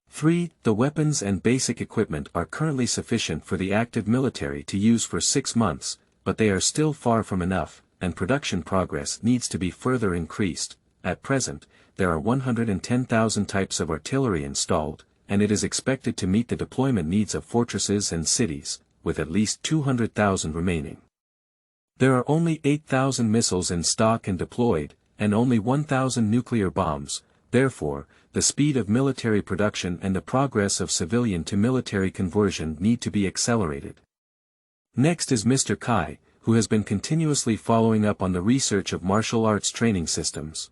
3. The weapons and basic equipment are currently sufficient for the active military to use for 6 months, but they are still far from enough, and production progress needs to be further increased. At present, there are 110,000 types of artillery installed, and it is expected to meet the deployment needs of fortresses and cities, with at least 200,000 remaining. There are only 8,000 missiles in stock and deployed, and only 1,000 nuclear bombs. Therefore, the speed of military production and the progress of civilian to military conversion need to be accelerated. Next is Mr. Kai, who has been continuously following up on the research of martial arts training systems.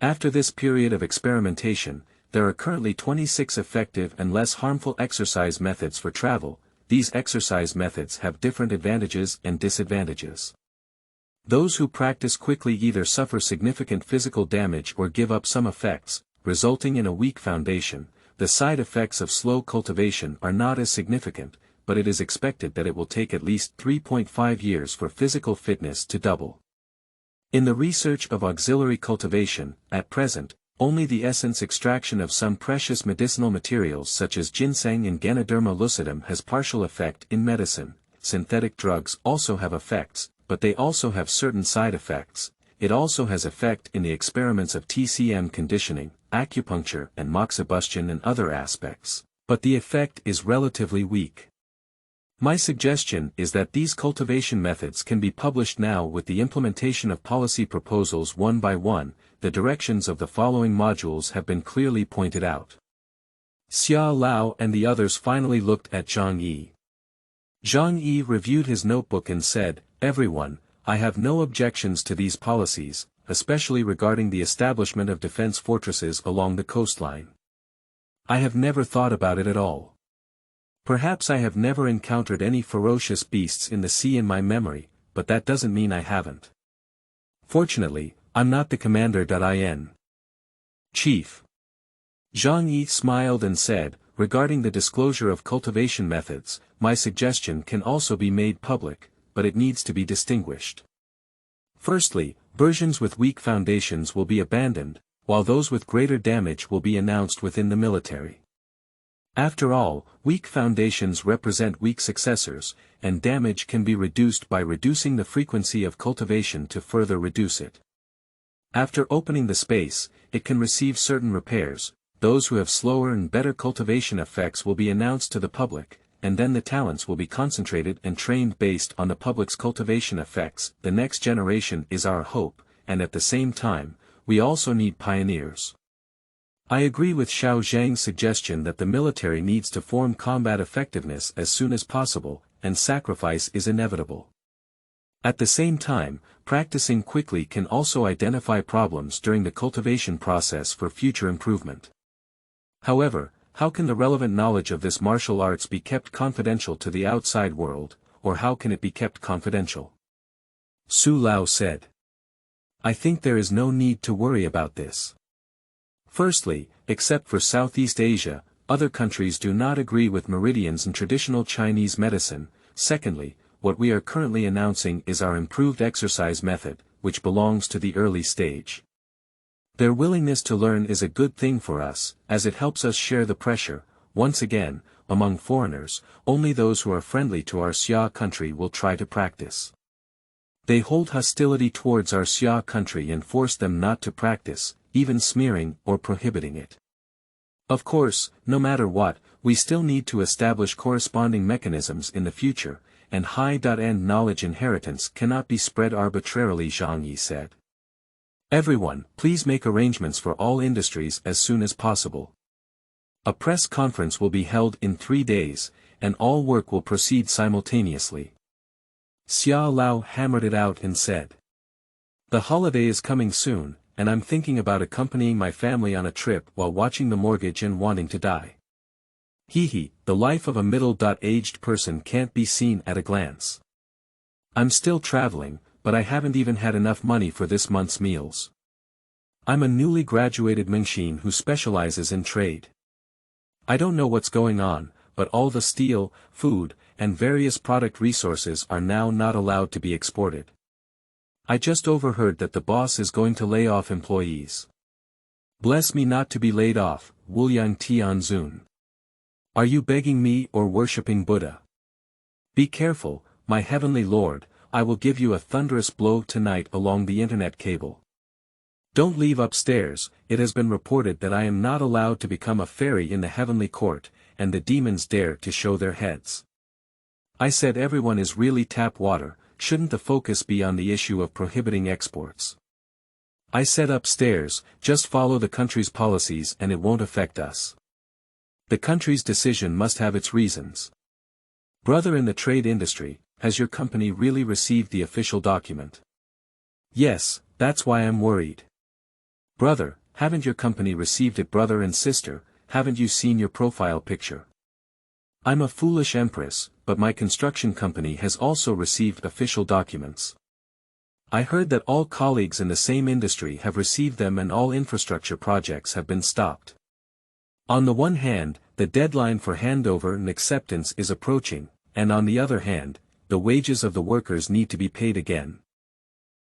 After this period of experimentation, there are currently 26 effective and less harmful exercise methods for travel. These exercise methods have different advantages and disadvantages. Those who practice quickly either suffer significant physical damage or give up some effects, resulting in a weak foundation. The side effects of slow cultivation are not as significant, but it is expected that it will take at least 3.5 years for physical fitness to double. In the research of auxiliary cultivation, at present, only the essence extraction of some precious medicinal materials such as ginseng and Ganoderma lucidum has partial effect in medicine. Synthetic drugs also have effects, but they also have certain side effects. It also has effect in the experiments of TCM conditioning, acupuncture and moxibustion and other aspects, but the effect is relatively weak. My suggestion is that these cultivation methods can be published now with the implementation of policy proposals one by one. The directions of the following modules have been clearly pointed out. Xia Lao and the others finally looked at Zhang Yi. Zhang Yi reviewed his notebook and said, "Everyone, I have no objections to these policies, especially regarding the establishment of defense fortresses along the coastline. I have never thought about it at all. Perhaps I have never encountered any ferocious beasts in the sea in my memory, but that doesn't mean I haven't. Fortunately, I'm not the commander.in chief. Zhang Yi smiled and said, regarding the disclosure of cultivation methods, my suggestion can also be made public, but it needs to be distinguished. Firstly, versions with weak foundations will be abandoned, while those with greater damage will be announced within the military. After all, weak foundations represent weak successors, and damage can be reduced by reducing the frequency of cultivation to further reduce it. After opening the space, it can receive certain repairs. Those who have slower and better cultivation effects will be announced to the public, and then the talents will be concentrated and trained based on the public's cultivation effects. The next generation is our hope, and at the same time, we also need pioneers. I agree with Xiao Zhang's suggestion that the military needs to form combat effectiveness as soon as possible, and sacrifice is inevitable. At the same time, practicing quickly can also identify problems during the cultivation process for future improvement. However, how can the relevant knowledge of this martial arts be kept confidential to the outside world, or how can it be kept confidential? Su Lao said. I think there is no need to worry about this. Firstly, except for Southeast Asia, other countries do not agree with meridians in traditional Chinese medicine. Secondly, what we are currently announcing is our improved exercise method, which belongs to the early stage. Their willingness to learn is a good thing for us, as it helps us share the pressure. Once again, among foreigners, only those who are friendly to our Xia country will try to practice. They hold hostility towards our Xia country and force them not to practice, even smearing or prohibiting it. Of course, no matter what, we still need to establish corresponding mechanisms in the future, and high-end knowledge inheritance cannot be spread arbitrarily, Zhang Yi said. Everyone, please make arrangements for all industries as soon as possible. A press conference will be held in 3 days, and all work will proceed simultaneously. Xia Lao hammered it out and said. The holiday is coming soon, and I'm thinking about accompanying my family on a trip while watching The Mortgage and wanting to die. Hee, the life of a middle-aged person can't be seen at a glance. I'm still traveling, but I haven't even had enough money for this month's meals. I'm a newly graduated Mengxin who specializes in trade. I don't know what's going on, but all the steel, food, and various product resources are now not allowed to be exported. I just overheard that the boss is going to lay off employees. Bless me not to be laid off, Wuliang Tianzun. Are you begging me or worshipping Buddha? Be careful, my heavenly lord, I will give you a thunderous blow tonight along the internet cable. Don't leave upstairs. It has been reported that I am not allowed to become a fairy in the heavenly court, and the demons dare to show their heads. I said everyone is really tap water. Shouldn't the focus be on the issue of prohibiting exports? I said upstairs, just follow the country's policies and it won't affect us. The country's decision must have its reasons. Brother in the trade industry, has your company really received the official document? Yes, that's why I'm worried. Brother, haven't your company received it? Brother and sister, haven't you seen your profile picture? I'm a foolish empress, but my construction company has also received official documents. I heard that all colleagues in the same industry have received them and all infrastructure projects have been stopped. On the one hand, the deadline for handover and acceptance is approaching, and on the other hand, the wages of the workers need to be paid again.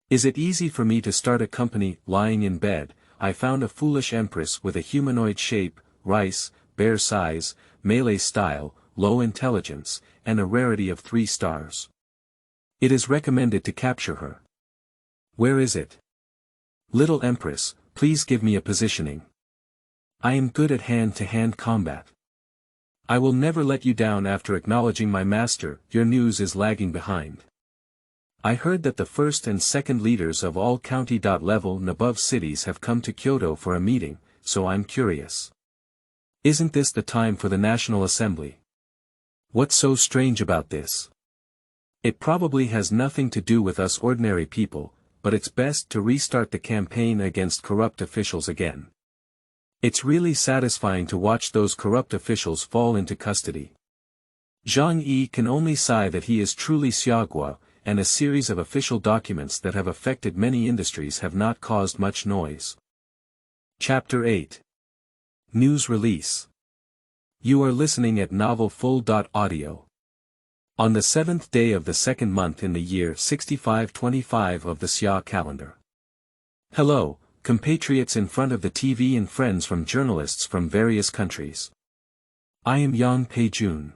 Is it easy for me to start a company? Lying in bed, I found a foolish empress with a humanoid shape, rice, bear size, Malay style, low intelligence, and a rarity of 3 stars. It is recommended to capture her. Where is it? Little Empress, please give me a positioning. I am good at hand-to-hand combat. I will never let you down. After acknowledging my master. Your news is lagging behind. I heard that the first and second leaders of all county level and above cities have come to Kyoto for a meeting, so I'm curious. Isn't this the time for the National Assembly? What's so strange about this? It probably has nothing to do with us ordinary people, but it's best to restart the campaign against corrupt officials again. It's really satisfying to watch those corrupt officials fall into custody. Zhang Yi can only sigh that he is truly Xiagua, and a series of official documents that have affected many industries have not caused much noise. Chapter 8. News Release. You are listening at Novel Full.audio. On the 7th day of the second month in the year 6525 of the Xia calendar. Hello, compatriots in front of the TV and friends from journalists from various countries. I am Yang Peijun.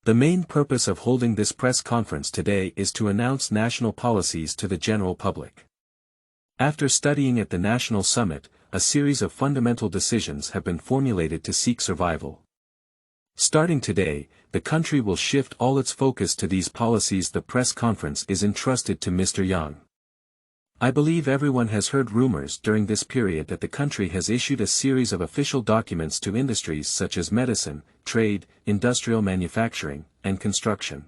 The main purpose of holding this press conference today is to announce national policies to the general public. After studying at the National Summit, a series of fundamental decisions have been formulated to seek survival. Starting today, the country will shift all its focus to these policies. The press conference is entrusted to Mr. Yang. I believe everyone has heard rumors during this period that the country has issued a series of official documents to industries such as medicine, trade, industrial manufacturing, and construction.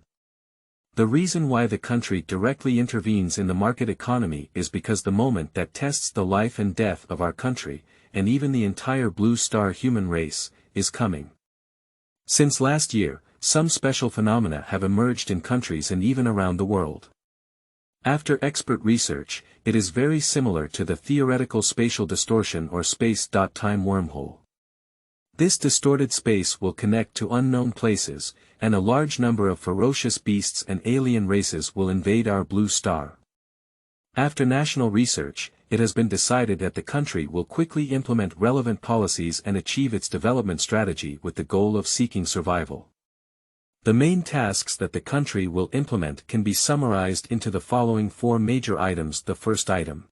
The reason why the country directly intervenes in the market economy is because the moment that tests the life and death of our country, and even the entire Blue Star human race, is coming. Since last year, some special phenomena have emerged in countries and even around the world. After expert research, it is very similar to the theoretical spatial distortion or space-time wormhole. This distorted space will connect to unknown places, and a large number of ferocious beasts and alien races will invade our blue star. After national research, it has been decided that the country will quickly implement relevant policies and achieve its development strategy with the goal of seeking survival. The main tasks that the country will implement can be summarized into the following four major items. The first item.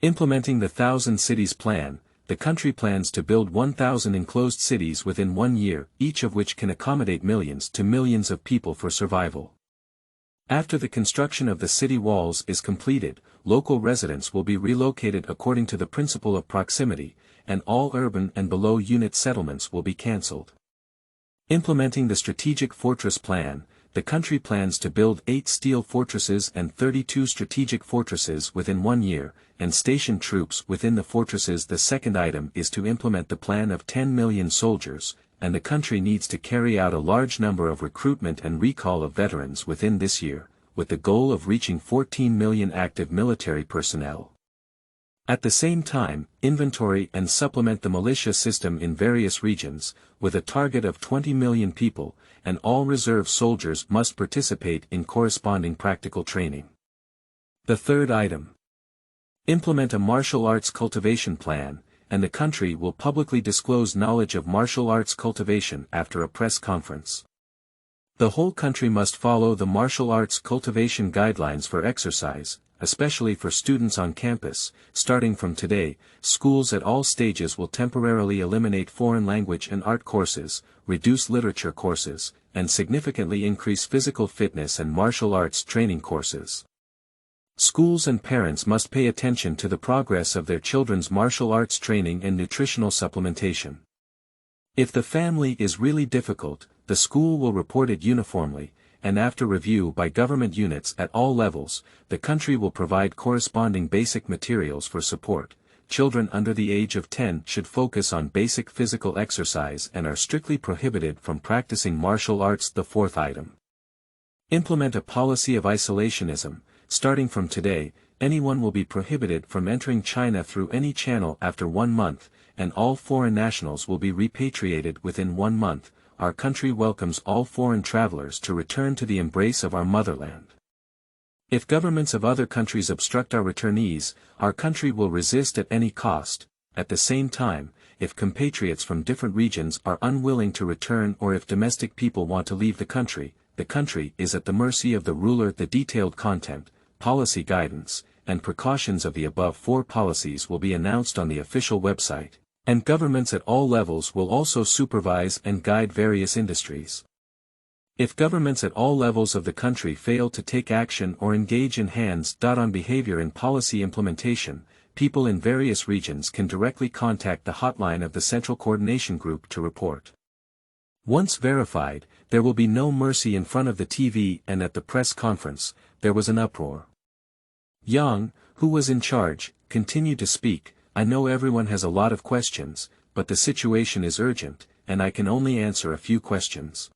Implementing the 1,000 Cities Plan. The country plans to build 1,000 enclosed cities within 1 year, each of which can accommodate millions to millions of people for survival. After the construction of the city walls is completed, local residents will be relocated according to the principle of proximity, and all urban and below-unit settlements will be cancelled. Implementing the Strategic Fortress Plan, the country plans to build 8 steel fortresses and 32 strategic fortresses within 1 year, and station troops within the fortresses. The second item is to implement the plan of 10 million soldiers, and the country needs to carry out a large number of recruitment and recall of veterans within this year, with the goal of reaching 14 million active military personnel. At the same time, inventory and supplement the militia system in various regions, with a target of 20 million people, and all reserve soldiers must participate in corresponding practical training. The third item. Implement a martial arts cultivation plan, and the country will publicly disclose knowledge of martial arts cultivation after a press conference. The whole country must follow the martial arts cultivation guidelines for exercise, especially for students on campus. Starting from today, schools at all stages will temporarily eliminate foreign language and art courses, reduce literature courses, and significantly increase physical fitness and martial arts training courses. Schools and parents must pay attention to the progress of their children's martial arts training and nutritional supplementation. If the family is really difficult, the school will report it uniformly, and after review by government units at all levels, the country will provide corresponding basic materials for support. Children under the age of 10 should focus on basic physical exercise and are strictly prohibited from practicing martial arts. The fourth item. Implement a policy of isolationism. Starting from today, anyone will be prohibited from entering China through any channel after 1 month, and all foreign nationals will be repatriated within 1 month. Our country welcomes all foreign travelers to return to the embrace of our motherland. If governments of other countries obstruct our returnees, our country will resist at any cost. At the same time, if compatriots from different regions are unwilling to return or if domestic people want to leave the country is at the mercy of the ruler. The detailed content, policy guidance, and precautions of the above 4 policies will be announced on the official website, and governments at all levels will also supervise and guide various industries. If governments at all levels of the country fail to take action or engage in hands-on behavior in policy implementation, people in various regions can directly contact the hotline of the Central Coordination Group to report. Once verified, there will be no mercy. In front of the TV and at the press conference, there was an uproar. Yang, who was in charge, continued to speak. I know everyone has a lot of questions, but the situation is urgent, and I can only answer a few questions.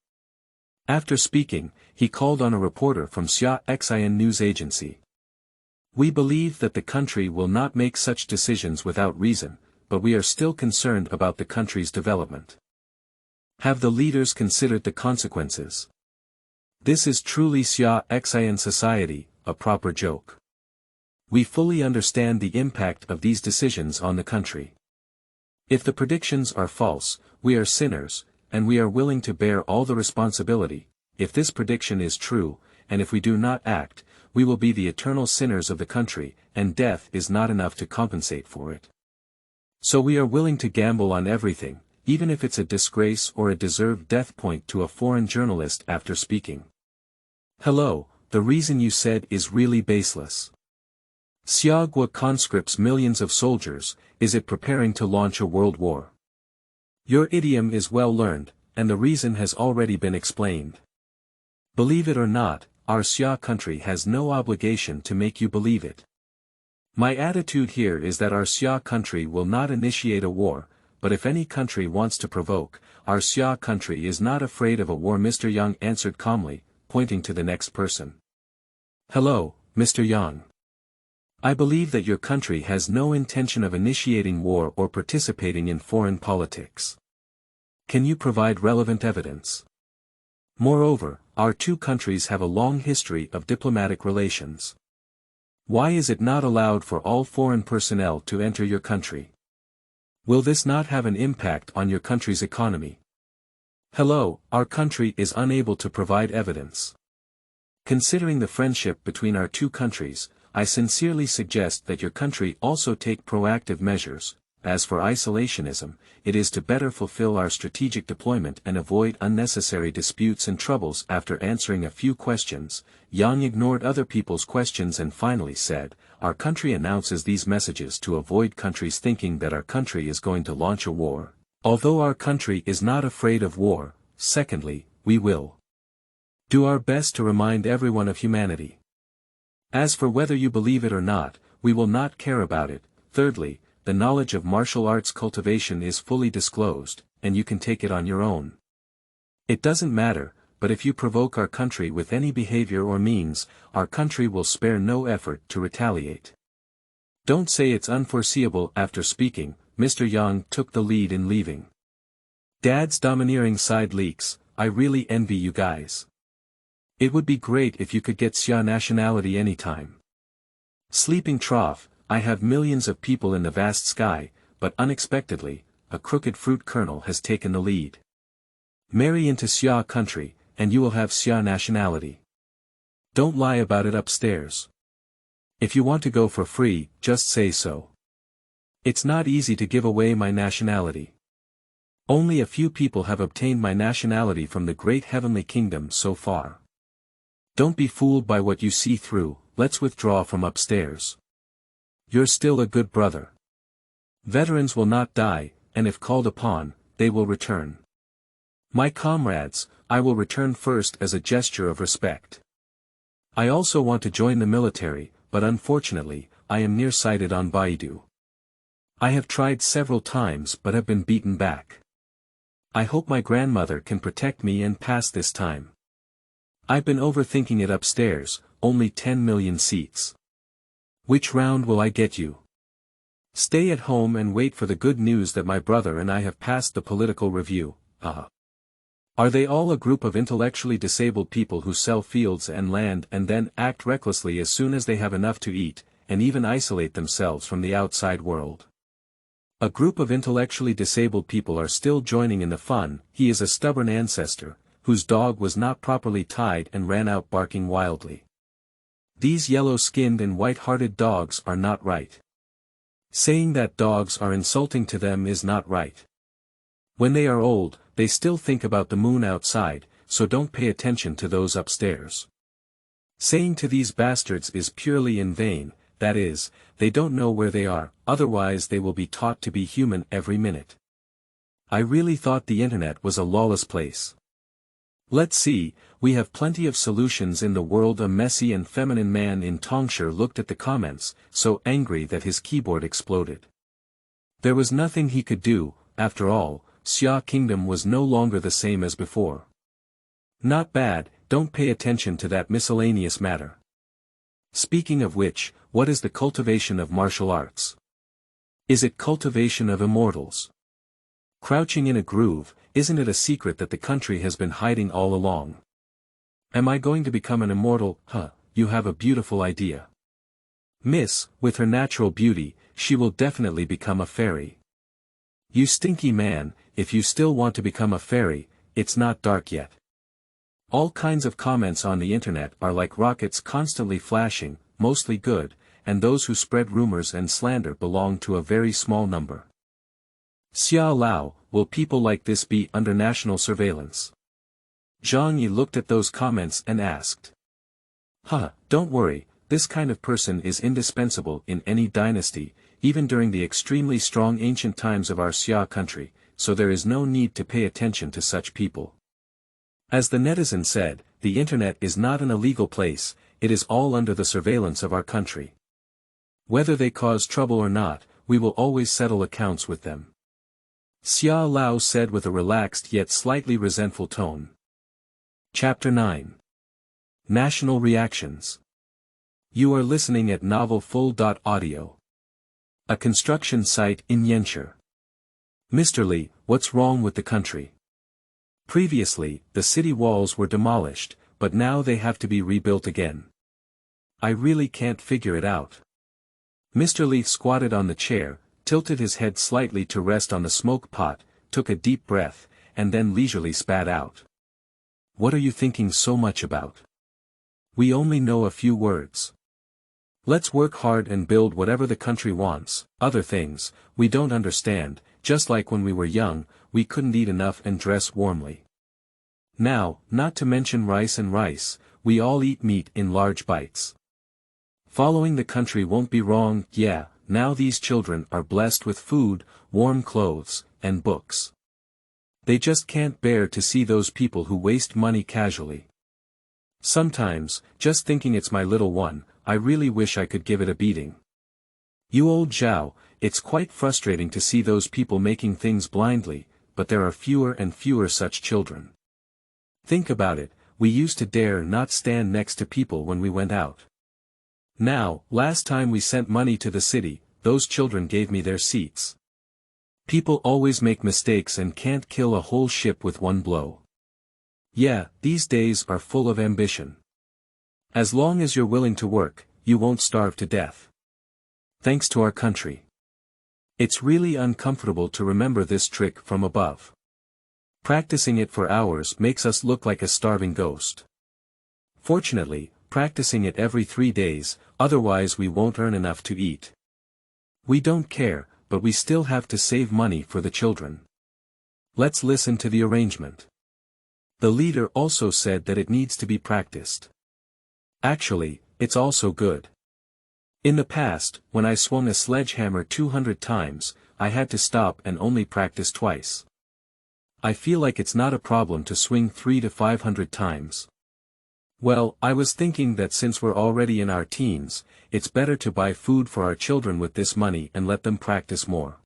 After speaking, he called on a reporter from Xian news agency. We believe that the country will not make such decisions without reason, but we are still concerned about the country's development. Have the leaders considered the consequences? This is truly Xian society, a proper joke. We fully understand the impact of these decisions on the country. If the predictions are false, we are sinners, and we are willing to bear all the responsibility. If this prediction is true, and if we do not act, we will be the eternal sinners of the country, and death is not enough to compensate for it. So we are willing to gamble on everything, even if it's a disgrace or a deserved death. Point to a foreign journalist after speaking. Hello, the reason you said is really baseless. Xiagua conscripts millions of soldiers, is it preparing to launch a world war? Your idiom is well learned, and the reason has already been explained. Believe it or not, our Xia country has no obligation to make you believe it. My attitude here is that our Xia country will not initiate a war, but if any country wants to provoke, our Xia country is not afraid of a war. Mr. Yang answered calmly, pointing to the next person. Hello, Mr. Yang. I believe that your country has no intention of initiating war or participating in foreign politics. Can you provide relevant evidence? Moreover, our two countries have a long history of diplomatic relations. Why is it not allowed for all foreign personnel to enter your country? Will this not have an impact on your country's economy? Hello, our country is unable to provide evidence. Considering the friendship between our two countries, I sincerely suggest that your country also take proactive measures. As for isolationism, it is to better fulfill our strategic deployment and avoid unnecessary disputes and troubles. After answering a few questions, Yang ignored other people's questions and finally said, our country announces these messages to avoid countries thinking that our country is going to launch a war. Although our country is not afraid of war, secondly, we will do our best to remind everyone of humanity. As for whether you believe it or not, we will not care about it. Thirdly, the knowledge of martial arts cultivation is fully disclosed, and you can take it on your own. It doesn't matter, but if you provoke our country with any behavior or means, our country will spare no effort to retaliate. Don't say it's unforeseeable. After speaking, Mr. Yang took the lead in leaving. Dad's domineering side leaks, I really envy you guys. It would be great if you could get Xia nationality anytime. Sleeping trough, I have millions of people in the vast sky, but unexpectedly, a crooked fruit kernel has taken the lead. Marry into Xia country, and you will have Xia nationality. Don't lie about it upstairs. If you want to go for free, just say so. It's not easy to give away my nationality. Only a few people have obtained my nationality from the great heavenly kingdom so far. Don't be fooled by what you see through. Let's withdraw from upstairs. You're still a good brother. Veterans will not die, and if called upon, they will return. My comrades, I will return first as a gesture of respect. I also want to join the military, but unfortunately, I am nearsighted on Baidu. I have tried several times but have been beaten back. I hope my grandmother can protect me and pass this time. I've been overthinking it upstairs, only 10 million seats. Which round will I get you? Stay at home and wait for the good news that my brother and I have passed the political review. Are they all a group of intellectually disabled people who sell fields and land and then act recklessly as soon as they have enough to eat, and even isolate themselves from the outside world? A group of intellectually disabled people are still joining in the fun. He is a stubborn ancestor, whose dog was not properly tied and ran out barking wildly. These yellow-skinned and white-hearted dogs are not right. Saying that dogs are insulting to them is not right. When they are old, they still think about the moon outside, so don't pay attention to those upstairs. Saying to these bastards is purely in vain, that is, they don't know where they are, otherwise they will be taught to be human every minute. I really thought the internet was a lawless place. Let's see, we have plenty of solutions in the world. A messy and feminine man in tongshire looked at the comments, so angry that his keyboard exploded. There was nothing he could do. After all, Xia Kingdom was no longer the same as before. Not bad, don't pay attention to that miscellaneous matter. Speaking of which, what is the cultivation of martial arts? Is it cultivation of immortals? Crouching in a groove, isn't it a secret that the country has been hiding all along? Am I going to become an immortal? You have a beautiful idea. Miss, with her natural beauty, she will definitely become a fairy. You stinky man, if you still want to become a fairy, it's not dark yet. All kinds of comments on the internet are like rockets constantly flashing, mostly good, and those who spread rumors and slander belong to a very small number. Xia Lao, will people like this be under national surveillance? Zhang Yi looked at those comments and asked. Don't worry, this kind of person is indispensable in any dynasty, even during the extremely strong ancient times of our Xia country, so there is no need to pay attention to such people. As the netizen said, the internet is not an illegal place, it is all under the surveillance of our country. Whether they cause trouble or not, we will always settle accounts with them. Xia Lao said with a relaxed yet slightly resentful tone. Chapter 9. National Reactions. You are listening at novelfull.audio. A construction site in Yanshi. Mr. Li, what's wrong with the country? Previously, the city walls were demolished, but now they have to be rebuilt again. I really can't figure it out. Mr. Li squatted on the chair, tilted his head slightly to rest on the smoke pot, took a deep breath, and then leisurely spat out. What are you thinking so much about? We only know a few words. Let's work hard and build whatever the country wants, other things, we don't understand, just like when we were young, we couldn't eat enough and dress warmly. Now, not to mention rice, we all eat meat in large bites. Following the country won't be wrong, yeah, now these children are blessed with food, warm clothes, and books. They just can't bear to see those people who waste money casually. Sometimes, just thinking it's my little one, I really wish I could give it a beating. You old Zhao, it's quite frustrating to see those people making things blindly, but there are fewer and fewer such children. Think about it, we used to dare not stand next to people when we went out. Now, last time we sent money to the city, those children gave me their seats. People always make mistakes and can't kill a whole ship with one blow. Yeah, these days are full of ambition. As long as you're willing to work, you won't starve to death. Thanks to our country. It's really uncomfortable to remember this trick from above. Practicing it for hours makes us look like a starving ghost. Fortunately, practicing it every 3 days, otherwise we won't earn enough to eat. We don't care, but we still have to save money for the children. Let's listen to the arrangement. The leader also said that it needs to be practiced. Actually, it's also good. In the past, when I swung a sledgehammer 200 times, I had to stop and only practice twice. I feel like it's not a problem to swing 300 to 500 times. Well, I was thinking that since we're already in our teens, it's better to buy food for our children with this money and let them practice more.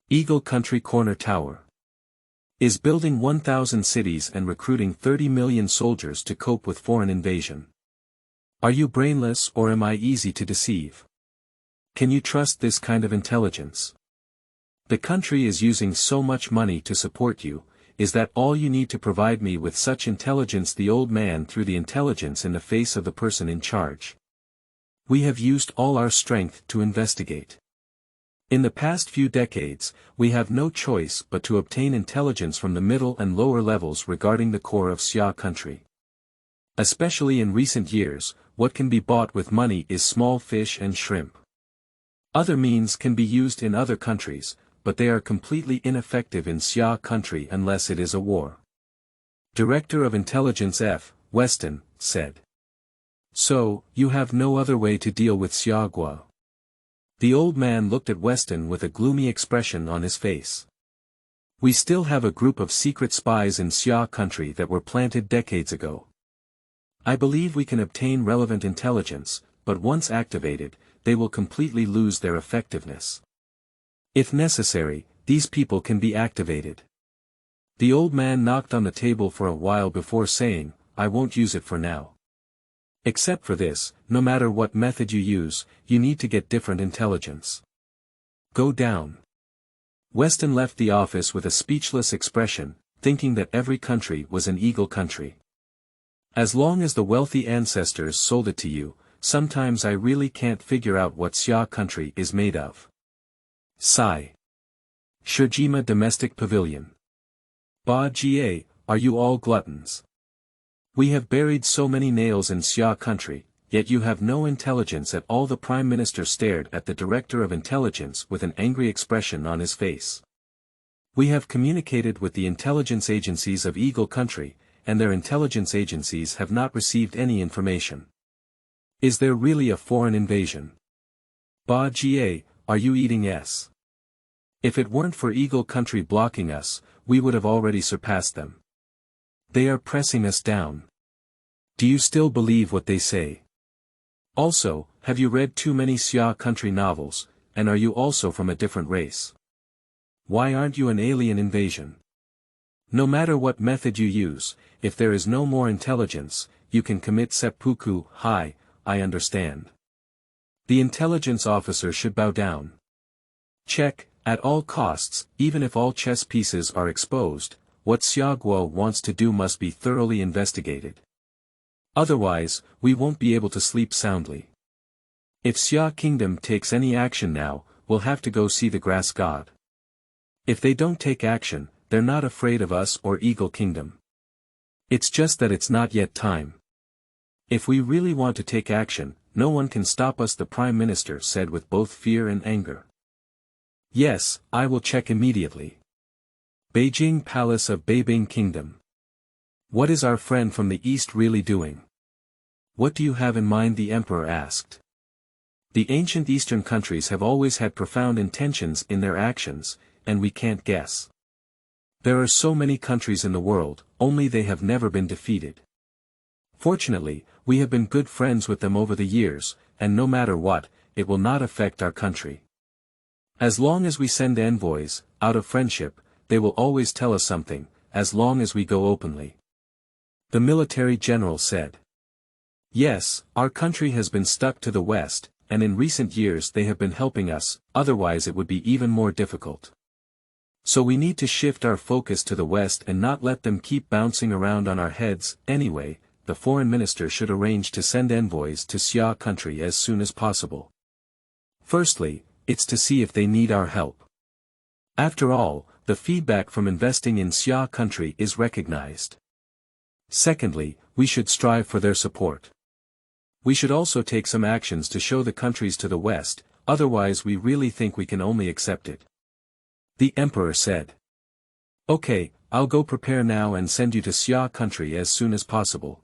Eagle Country Corner Tower is building 1,000 cities and recruiting 30 million soldiers to cope with foreign invasion. Are you brainless or am I easy to deceive? Can you trust this kind of intelligence? The country is using so much money to support you, is that all you need to provide me with such intelligence? The old man threw the intelligence in the face of the person in charge. We have used all our strength to investigate. In the past few decades, we have no choice but to obtain intelligence from the middle and lower levels regarding the core of Xia country. Especially in recent years, what can be bought with money is small fish and shrimp. Other means can be used in other countries, but they are completely ineffective in Xia country unless it is a war. Director of Intelligence F. Weston, said. So, you have no other way to deal with Xiagua. The old man looked at Weston with a gloomy expression on his face. We still have a group of secret spies in Xia country that were planted decades ago. I believe we can obtain relevant intelligence, but once activated, they will completely lose their effectiveness. If necessary, these people can be activated. The old man knocked on the table for a while before saying, I won't use it for now. Except for this, no matter what method you use, you need to get different intelligence. Go down. Weston left the office with a speechless expression, thinking that every country was an eagle country. As long as the wealthy ancestors sold it to you, sometimes I really can't figure out what Xia country is made of. Sigh. Shijima Domestic Pavilion. Ba Jie, are you all gluttons? We have buried so many nails in Xia country, yet you have no intelligence at all. The Prime Minister stared at the Director of Intelligence with an angry expression on his face. We have communicated with the intelligence agencies of Eagle Country, and their intelligence agencies have not received any information. Is there really a foreign invasion? Ba Jie, are you eating s? If it weren't for Eagle Country blocking us, we would have already surpassed them. They are pressing us down. Do you still believe what they say? Also, have you read too many Xia country novels, and are you also from a different race? Why aren't you an alien invasion? No matter what method you use, if there is no more intelligence, you can commit seppuku. Hi, I understand. The intelligence officer should bow down. Check, at all costs, even if all chess pieces are exposed, what Xiaoguo wants to do must be thoroughly investigated. Otherwise, we won't be able to sleep soundly. If Xia Kingdom takes any action now, we'll have to go see the grass god. If they don't take action, they're not afraid of us or Eagle Kingdom. It's just that it's not yet time. If we really want to take action, no one can stop us, the Prime Minister said with both fear and anger. Yes, I will check immediately. Beijing Palace of Beibing Kingdom. What is our friend from the East really doing? What do you have in mind? The Emperor asked. The ancient Eastern countries have always had profound intentions in their actions, and we can't guess. There are so many countries in the world, only they have never been defeated. Fortunately, we have been good friends with them over the years, and no matter what, it will not affect our country. As long as we send envoys, out of friendship, they will always tell us something, as long as we go openly. The military general said. Yes, our country has been stuck to the West, and in recent years they have been helping us, otherwise it would be even more difficult. So we need to shift our focus to the West and not let them keep bouncing around on our heads. Anyway, the foreign minister should arrange to send envoys to Xia country as soon as possible. Firstly, it's to see if they need our help. After all, the feedback from investing in Xia country is recognized. Secondly, we should strive for their support. We should also take some actions to show the countries to the West, otherwise we really think we can only accept it. The Emperor said. Okay, I'll go prepare now and send you to Xia country as soon as possible.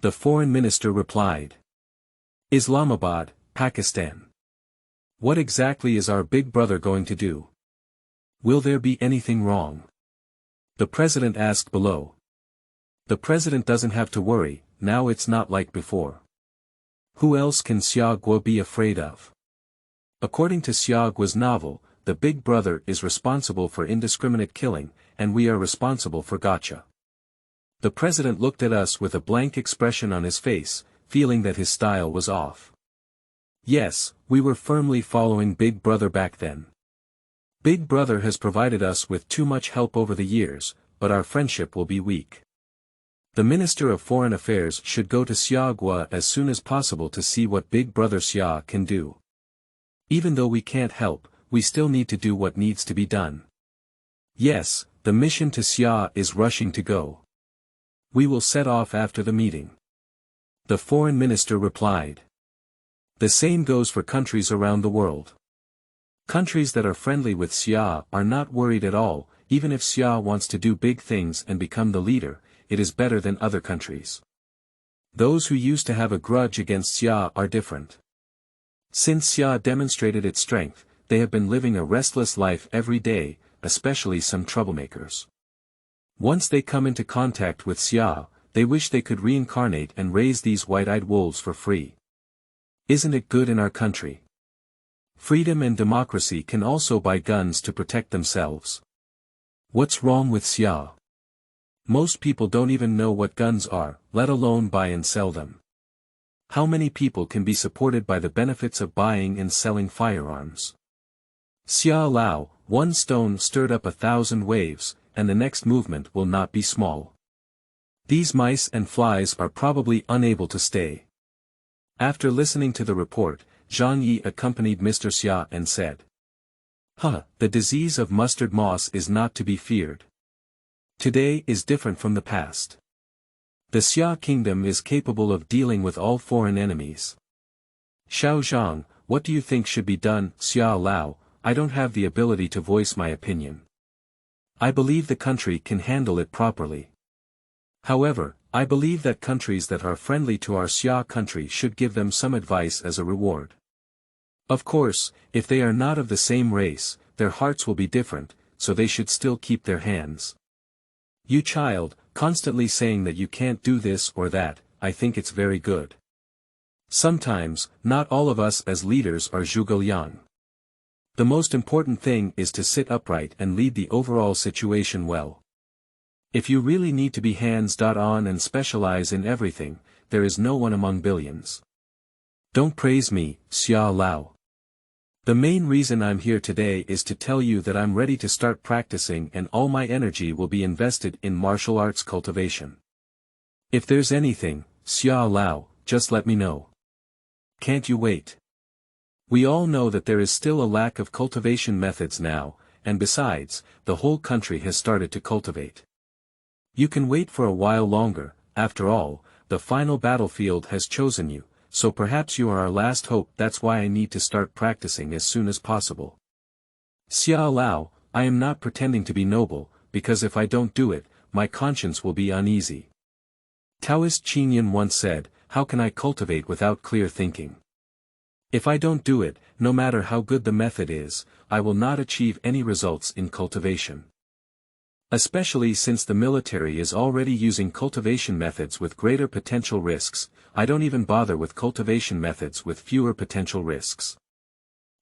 The foreign minister replied. Islamabad, Pakistan. What exactly is our big brother going to do? Will there be anything wrong? The president asked below. The president doesn't have to worry, now it's not like before. Who else can Xiaoguo be afraid of? According to Xiaoguo's novel, the big brother is responsible for indiscriminate killing, and we are responsible for gotcha. The president looked at us with a blank expression on his face, feeling that his style was off. Yes, we were firmly following Big Brother back then. Big Brother has provided us with too much help over the years, but our friendship will be weak. The Minister of Foreign Affairs should go to Xiaoguo as soon as possible to see what Big Brother Xia can do. Even though we can't help, we still need to do what needs to be done. Yes, the mission to Xia is rushing to go. We will set off after the meeting. The foreign minister replied. The same goes for countries around the world. Countries that are friendly with Xia are not worried at all. Even if Xia wants to do big things and become the leader, it is better than other countries. Those who used to have a grudge against Xia are different. Since Xia demonstrated its strength, they have been living a restless life every day, especially some troublemakers. Once they come into contact with Xia, they wish they could reincarnate and raise these white-eyed wolves for free. Isn't it good in our country? Freedom and democracy can also buy guns to protect themselves. What's wrong with Xia? Most people don't even know what guns are, let alone buy and sell them. How many people can be supported by the benefits of buying and selling firearms? Xia Lao, one stone stirred up 1,000 waves, and the next movement will not be small. These mice and flies are probably unable to stay. After listening to the report, Zhang Yi accompanied Mr. Xia and said, the disease of mustard moss is not to be feared. Today is different from the past. The Xia kingdom is capable of dealing with all foreign enemies. Xiao Zhang, what do you think should be done? Xia Lao, I don't have the ability to voice my opinion. I believe the country can handle it properly. However, I believe that countries that are friendly to our Xia country should give them some advice as a reward. Of course, if they are not of the same race, their hearts will be different, so they should still keep their hands. You child, constantly saying that you can't do this or that, I think it's very good. Sometimes, not all of us as leaders are zhuge liang. The most important thing is to sit upright and lead the overall situation well. If you really need to be hands-on and specialize in everything, there is no one among billions. Don't praise me, Xia Lao. The main reason I'm here today is to tell you that I'm ready to start practicing and all my energy will be invested in martial arts cultivation. If there's anything, Xia Lao, just let me know. Can't you wait? We all know that there is still a lack of cultivation methods now, and besides, the whole country has started to cultivate. You can wait for a while longer, after all, the final battlefield has chosen you. So perhaps you are our last hope. That's why I need to start practicing as soon as possible. Xia Lao, I am not pretending to be noble, because if I don't do it, my conscience will be uneasy. Taoist Qinyan once said, how can I cultivate without clear thinking? If I don't do it, no matter how good the method is, I will not achieve any results in cultivation. Especially since the military is already using cultivation methods with greater potential risks, I don't even bother with cultivation methods with fewer potential risks.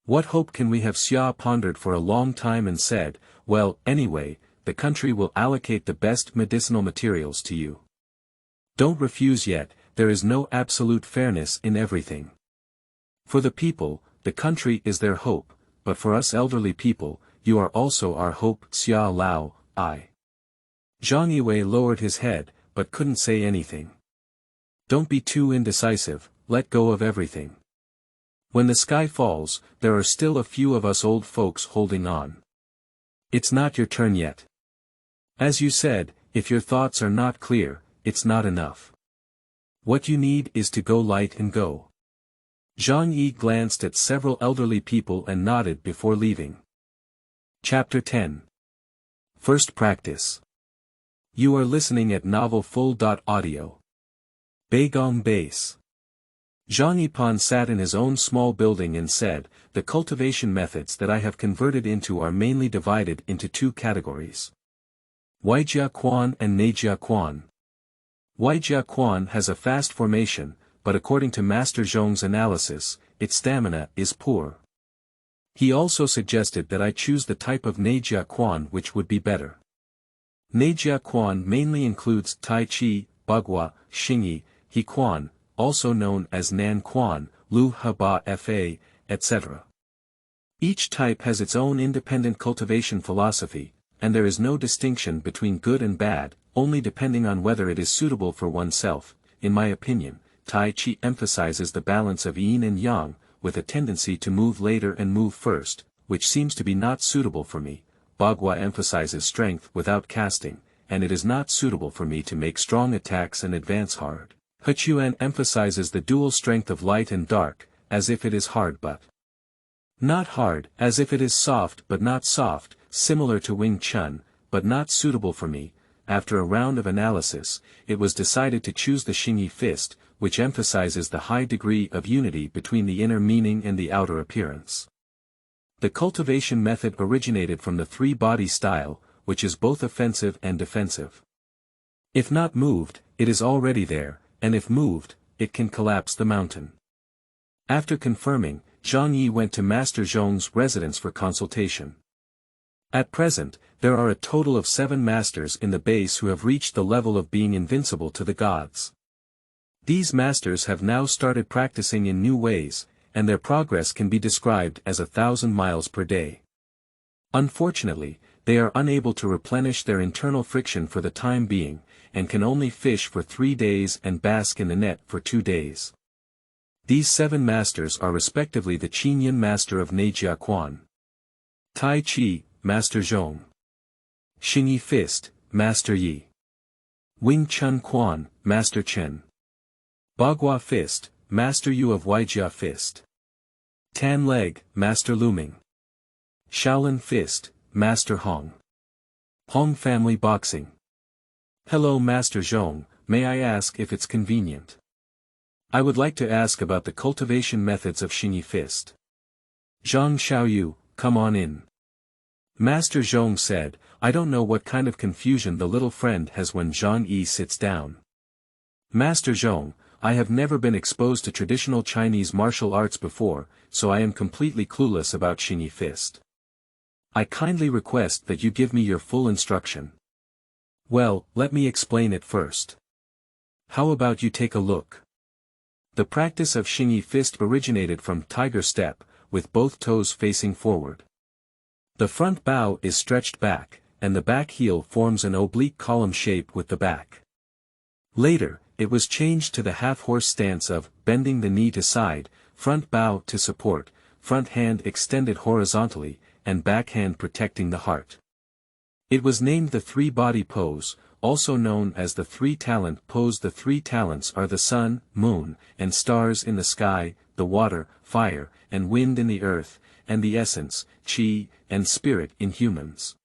What hope can we have? Xia pondered for a long time and said, well, anyway, the country will allocate the best medicinal materials to you. Don't refuse yet, there is no absolute fairness in everything. For the people, the country is their hope, but for us elderly people, you are also our hope. Xia Lao, Zhang Yiwei lowered his head, but couldn't say anything. Don't be too indecisive, let go of everything. When the sky falls, there are still a few of us old folks holding on. It's not your turn yet. As you said, if your thoughts are not clear, it's not enough. What you need is to go light and go. Zhang Yi glanced at several elderly people and nodded before leaving. Chapter 10. First Practice. You are listening at Novel Full.audio. Beigong Base. Zhang Yipan sat in his own small building and said, the cultivation methods that I have converted into are mainly divided into two categories. Weijia Quan and Neijia Quan. Weijia Quan has a fast formation, but according to Master Zhong's analysis, its stamina is poor. He also suggested that I choose the type of Neijia Quan which would be better. Neijia Quan mainly includes Tai Chi, Bagua, Xingyi, He Quan, also known as Nan Quan, Lu Haba Fa, etc. Each type has its own independent cultivation philosophy, and there is no distinction between good and bad, only depending on whether it is suitable for oneself. In my opinion, Tai Chi emphasizes the balance of yin and yang, with a tendency to move later and move first, which seems to be not suitable for me. Bagua emphasizes strength without casting, and it is not suitable for me to make strong attacks and advance hard. Hechuan emphasizes the dual strength of light and dark, as if it is hard but not hard, as if it is soft but not soft, similar to Wing Chun, but not suitable for me. After a round of analysis, it was decided to choose the Xingyi fist, which emphasizes the high degree of unity between the inner meaning and the outer appearance. The cultivation method originated from the three-body style, which is both offensive and defensive. If not moved, it is already there, and if moved, it can collapse the mountain. After confirming, Zhang Yi went to Master Zhong's residence for consultation. At present, there are a total of 7 masters in the base who have reached the level of being invincible to the gods. These masters have now started practicing in new ways, and their progress can be described as 1,000 miles per day. Unfortunately, they are unable to replenish their internal friction for the time being, and can only fish for 3 days and bask in the net for 2 days. These 7 masters are respectively the Qinyan Master of Neijia Quan, Tai Chi, Master Zhong, Xingyi Fist, Master Yi, Wing Chun Quan, Master Chen, Bagua Fist, Master Yu of Weijia Fist, Tan Leg, Master Luming, Shaolin Fist, Master Hong. Hong Family Boxing. Hello Master Zhong, may I ask if it's convenient? I would like to ask about the cultivation methods of Xingyi Fist. Zhang Xiaoyu, come on in. Master Zhong said, I don't know what kind of confusion the little friend has when Zhang Yi sits down. Master Zhong, I have never been exposed to traditional Chinese martial arts before, so I am completely clueless about Xingyi Fist. I kindly request that you give me your full instruction. Well, let me explain it first. How about you take a look? The practice of Xingyi Fist originated from tiger step, with both toes facing forward. The front bow is stretched back, and the back heel forms an oblique column shape with the back. Later, it was changed to the half-horse stance of bending the knee to side, front bow to support, front hand extended horizontally, and back hand protecting the heart. It was named the three-body pose, also known as the three-talent pose. The 3 talents are the sun, moon, and stars in the sky, the water, fire, and wind in the earth, and the essence, qi, and spirit in humans.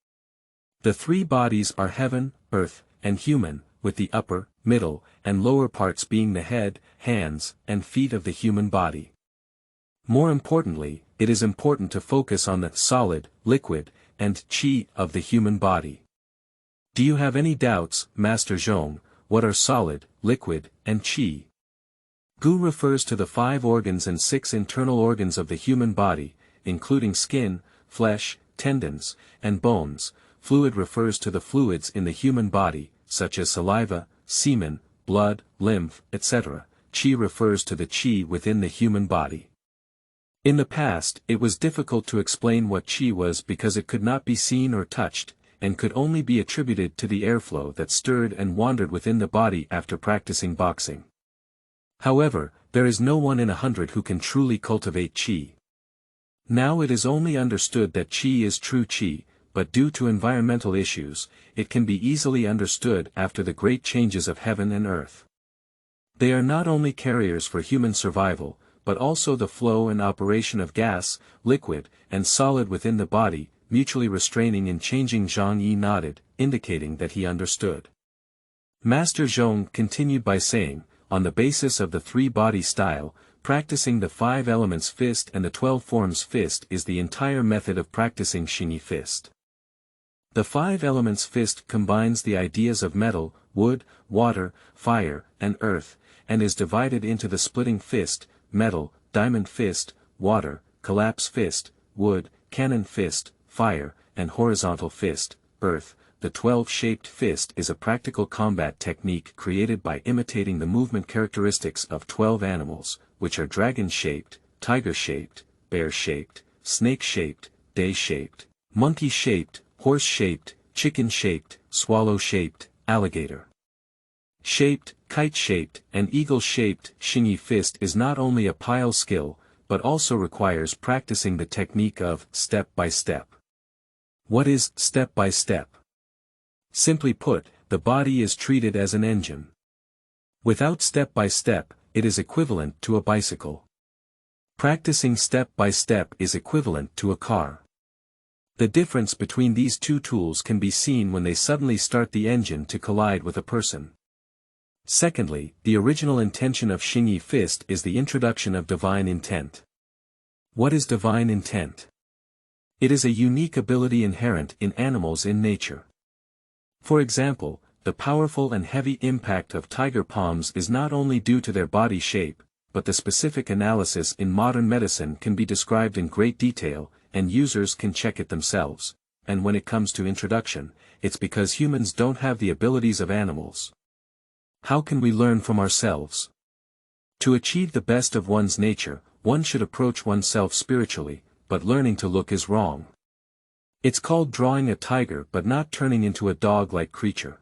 The 3 bodies are heaven, earth, and human, with the upper, middle, and lower parts being the head, hands, and feet of the human body. More importantly, it is important to focus on the solid, liquid, and qi of the human body. Do you have any doubts, Master Zhong, what are solid, liquid, and qi? Gu refers to the 5 organs and 6 internal organs of the human body, including skin, flesh, tendons, and bones. Fluid refers to the fluids in the human body, such as saliva, semen, blood, lymph, etc. Qi refers to the qi within the human body. In the past, it was difficult to explain what qi was because it could not be seen or touched, and could only be attributed to the airflow that stirred and wandered within the body after practicing boxing. However, there is no one in 100 who can truly cultivate qi. Now it is only understood that qi is true qi, but due to environmental issues, it can be easily understood after the great changes of heaven and earth. They are not only carriers for human survival, but also the flow and operation of gas, liquid, and solid within the body, mutually restraining and changing. Zhang Yi nodded, indicating that he understood. Master Zhong continued by saying, on the basis of the 3-body style, practicing the 5 elements fist and the 12 forms fist is the entire method of practicing Xingyi Fist. The 5 elements fist combines the ideas of metal, wood, water, fire, and earth, and is divided into the splitting fist, metal, diamond fist, water, collapse fist, wood, cannon fist, fire, and horizontal fist, earth. The 12-shaped fist is a practical combat technique created by imitating the movement characteristics of 12 animals, which are dragon-shaped, tiger-shaped, bear-shaped, snake-shaped, day-shaped, monkey-shaped, horse-shaped, chicken-shaped, swallow-shaped, alligator-shaped, kite-shaped, and eagle-shaped. Xingyi Fist is not only a pile skill, but also requires practicing the technique of step-by-step. What is step-by-step? Simply put, the body is treated as an engine. Without step-by-step, it is equivalent to a bicycle. Practicing step-by-step is equivalent to a car. The difference between these 2 tools can be seen when they suddenly start the engine to collide with a person. Secondly, the original intention of Xingyi Fist is the introduction of divine intent. What is divine intent? It is a unique ability inherent in animals in nature. For example, the powerful and heavy impact of tiger palms is not only due to their body shape, but the specific analysis in modern medicine can be described in great detail, and users can check it themselves. and when it comes to introduction, it's because humans don't have the abilities of animals. How can we learn from ourselves? To achieve the best of one's nature, one should approach oneself spiritually, but learning to look is wrong. It's called drawing a tiger but not turning into a dog-like creature.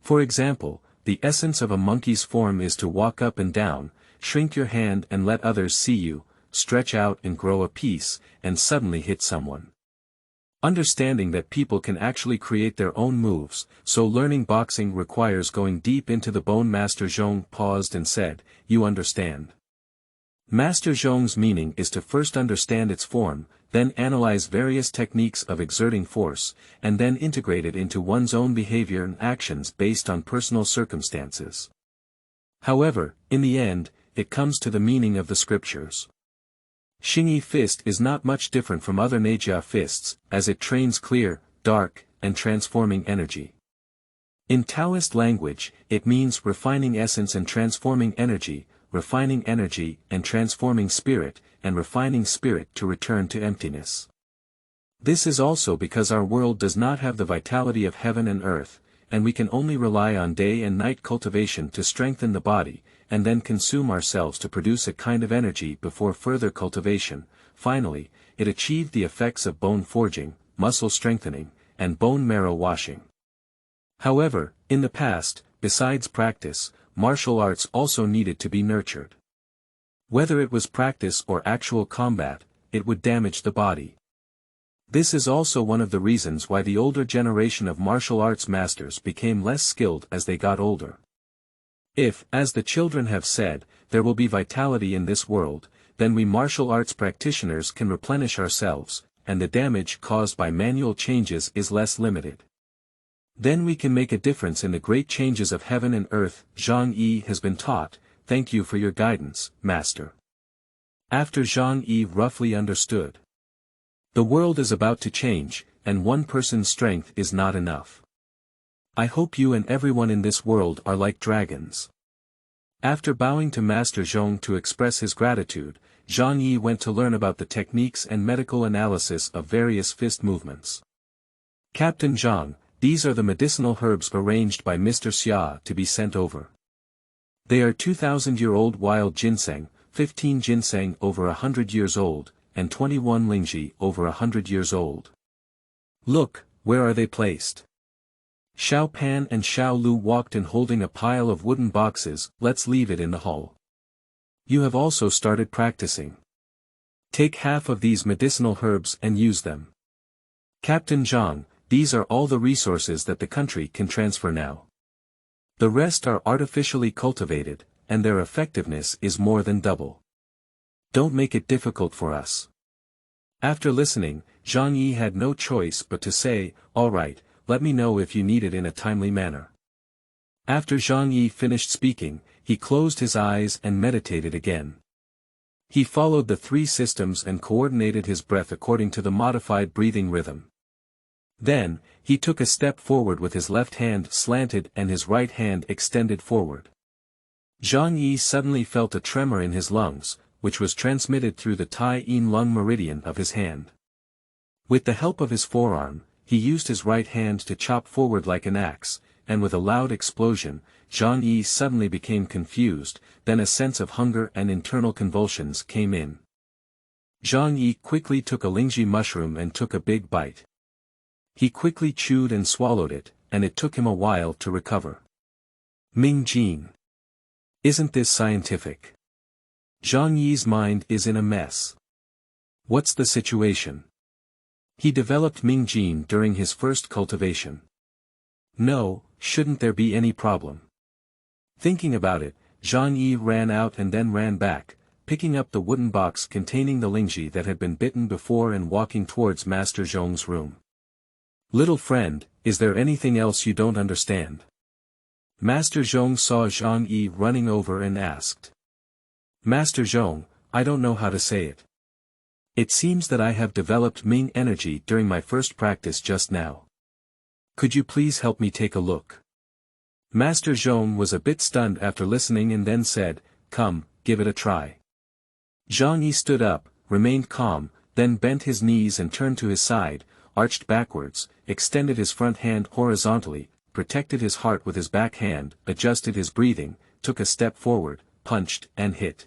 For example, the essence of a monkey's form is to walk up and down, shrink your hand and let others see you, stretch out and grow a piece, and suddenly hit someone. Understanding that people can actually create their own moves, so learning boxing requires going deep into the bone. Master Zhong paused and said, "You understand." Master Zhong's meaning is to first understand its form, then analyze various techniques of exerting force, and then integrate it into one's own behavior and actions based on personal circumstances. However, in the end, it comes to the meaning of the scriptures. Xingyi fist is not much different from other Neijia fists, as it trains clear, dark, and transforming energy. In Taoist language, it means refining essence and transforming energy, refining energy and transforming spirit, and refining spirit to return to emptiness. This is also because our world does not have the vitality of heaven and earth, and we can only rely on day and night cultivation to strengthen the body, and then consume ourselves to produce a kind of energy before further cultivation. Finally, it achieved the effects of bone forging, muscle strengthening, and bone marrow washing. However, in the past, besides practice, martial arts also needed to be nurtured. Whether it was practice or actual combat, it would damage the body. This is also one of the reasons why the older generation of martial arts masters became less skilled as they got older. If, as the children have said, there will be vitality in this world, then we martial arts practitioners can replenish ourselves, and the damage caused by manual changes is less limited. Then we can make a difference in the great changes of heaven and earth. Zhang Yi has been taught. Thank you for your guidance, Master. After Zhang Yi roughly understood. The world is about to change, and one person's strength is not enough. I hope you and everyone in this world are like dragons. After bowing to Master Zhong to express his gratitude, Zhang Yi went to learn about the techniques and medical analysis of various fist movements. Captain Zhang, these are the medicinal herbs arranged by Mr. Xia to be sent over. They are 2,000-year-old wild ginseng, 15 ginseng over 100 years old, and 21 lingzhi over 100 years old. Look, where are they placed? Xiao Pan and Xiao Lu walked in holding a pile of wooden boxes. Let's leave it in the hall. You have also started practicing. Take half of these medicinal herbs and use them. Captain Zhang, these are all the resources that the country can transfer now. The rest are artificially cultivated, and their effectiveness is more than double. Don't make it difficult for us. After listening, Zhang Yi had no choice but to say, all right, let me know if you need it in a timely manner. After Zhang Yi finished speaking, he closed his eyes and meditated again. He followed the 3 systems and coordinated his breath according to the modified breathing rhythm. Then, he took a step forward with his left hand slanted and his right hand extended forward. Zhang Yi suddenly felt a tremor in his lungs, which was transmitted through the Tai Yin lung meridian of his hand. With the help of his forearm, he used his right hand to chop forward like an axe, and with a loud explosion, Zhang Yi suddenly became confused, then a sense of hunger and internal convulsions came in. Zhang Yi quickly took a lingzhi mushroom and took a big bite. He quickly chewed and swallowed it, and it took him a while to recover. Ming Jin. Isn't this scientific? Zhang Yi's mind is in a mess. What's the situation? He developed Ming Jin during his first cultivation. No, shouldn't there be any problem? Thinking about it, Zhang Yi ran out and then ran back, picking up the wooden box containing the lingzhi that had been bitten before and walking towards Master Zhong's room. Little friend, is there anything else you don't understand? Master Zhong saw Zhang Yi running over and asked. Master Zhong, I don't know how to say it. It seems that I have developed Ming energy during my first practice just now. Could you please help me take a look? Master Zhong was a bit stunned after listening and then said, come, give it a try. Zhang Yi stood up, remained calm, then bent his knees and turned to his side, arched backwards, extended his front hand horizontally, protected his heart with his back hand, adjusted his breathing, took a step forward, punched, and hit.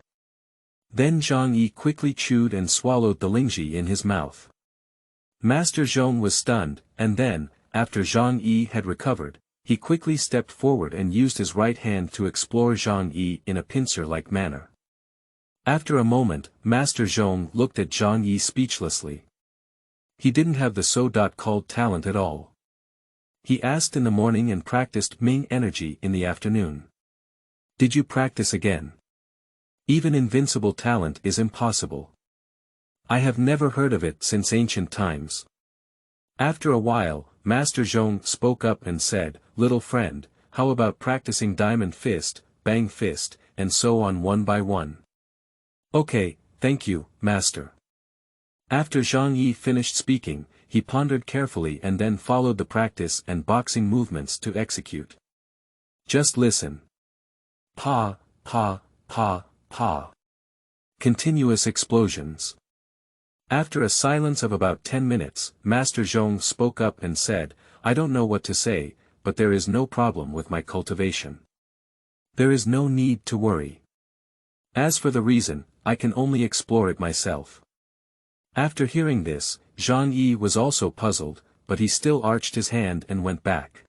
Then Zhang Yi quickly chewed and swallowed the lingji in his mouth. Master Zhong was stunned, and then, after Zhang Yi had recovered, he quickly stepped forward and used his right hand to explore Zhang Yi in a pincer-like manner. After a moment, Master Zhong looked at Zhang Yi speechlessly. He didn't have the so-called talent at all. He asked in the morning and practiced Ming energy in the afternoon. Did you practice again? Even invincible talent is impossible. I have never heard of it since ancient times. After a while, Master Zhong spoke up and said, "Little friend, how about practicing diamond fist, bang fist, and so on one by one?" "Okay, thank you, Master." After Zhang Yi finished speaking, he pondered carefully and then followed the practice and boxing movements to execute. Just listen. Pa, pa, pa, pa. Continuous explosions. After a silence of about 10 minutes, Master Zhong spoke up and said, "I don't know what to say, but there is no problem with my cultivation. There is no need to worry. As for the reason, I can only explore it myself." After hearing this, Zhang Yi was also puzzled, but he still arched his hand and went back.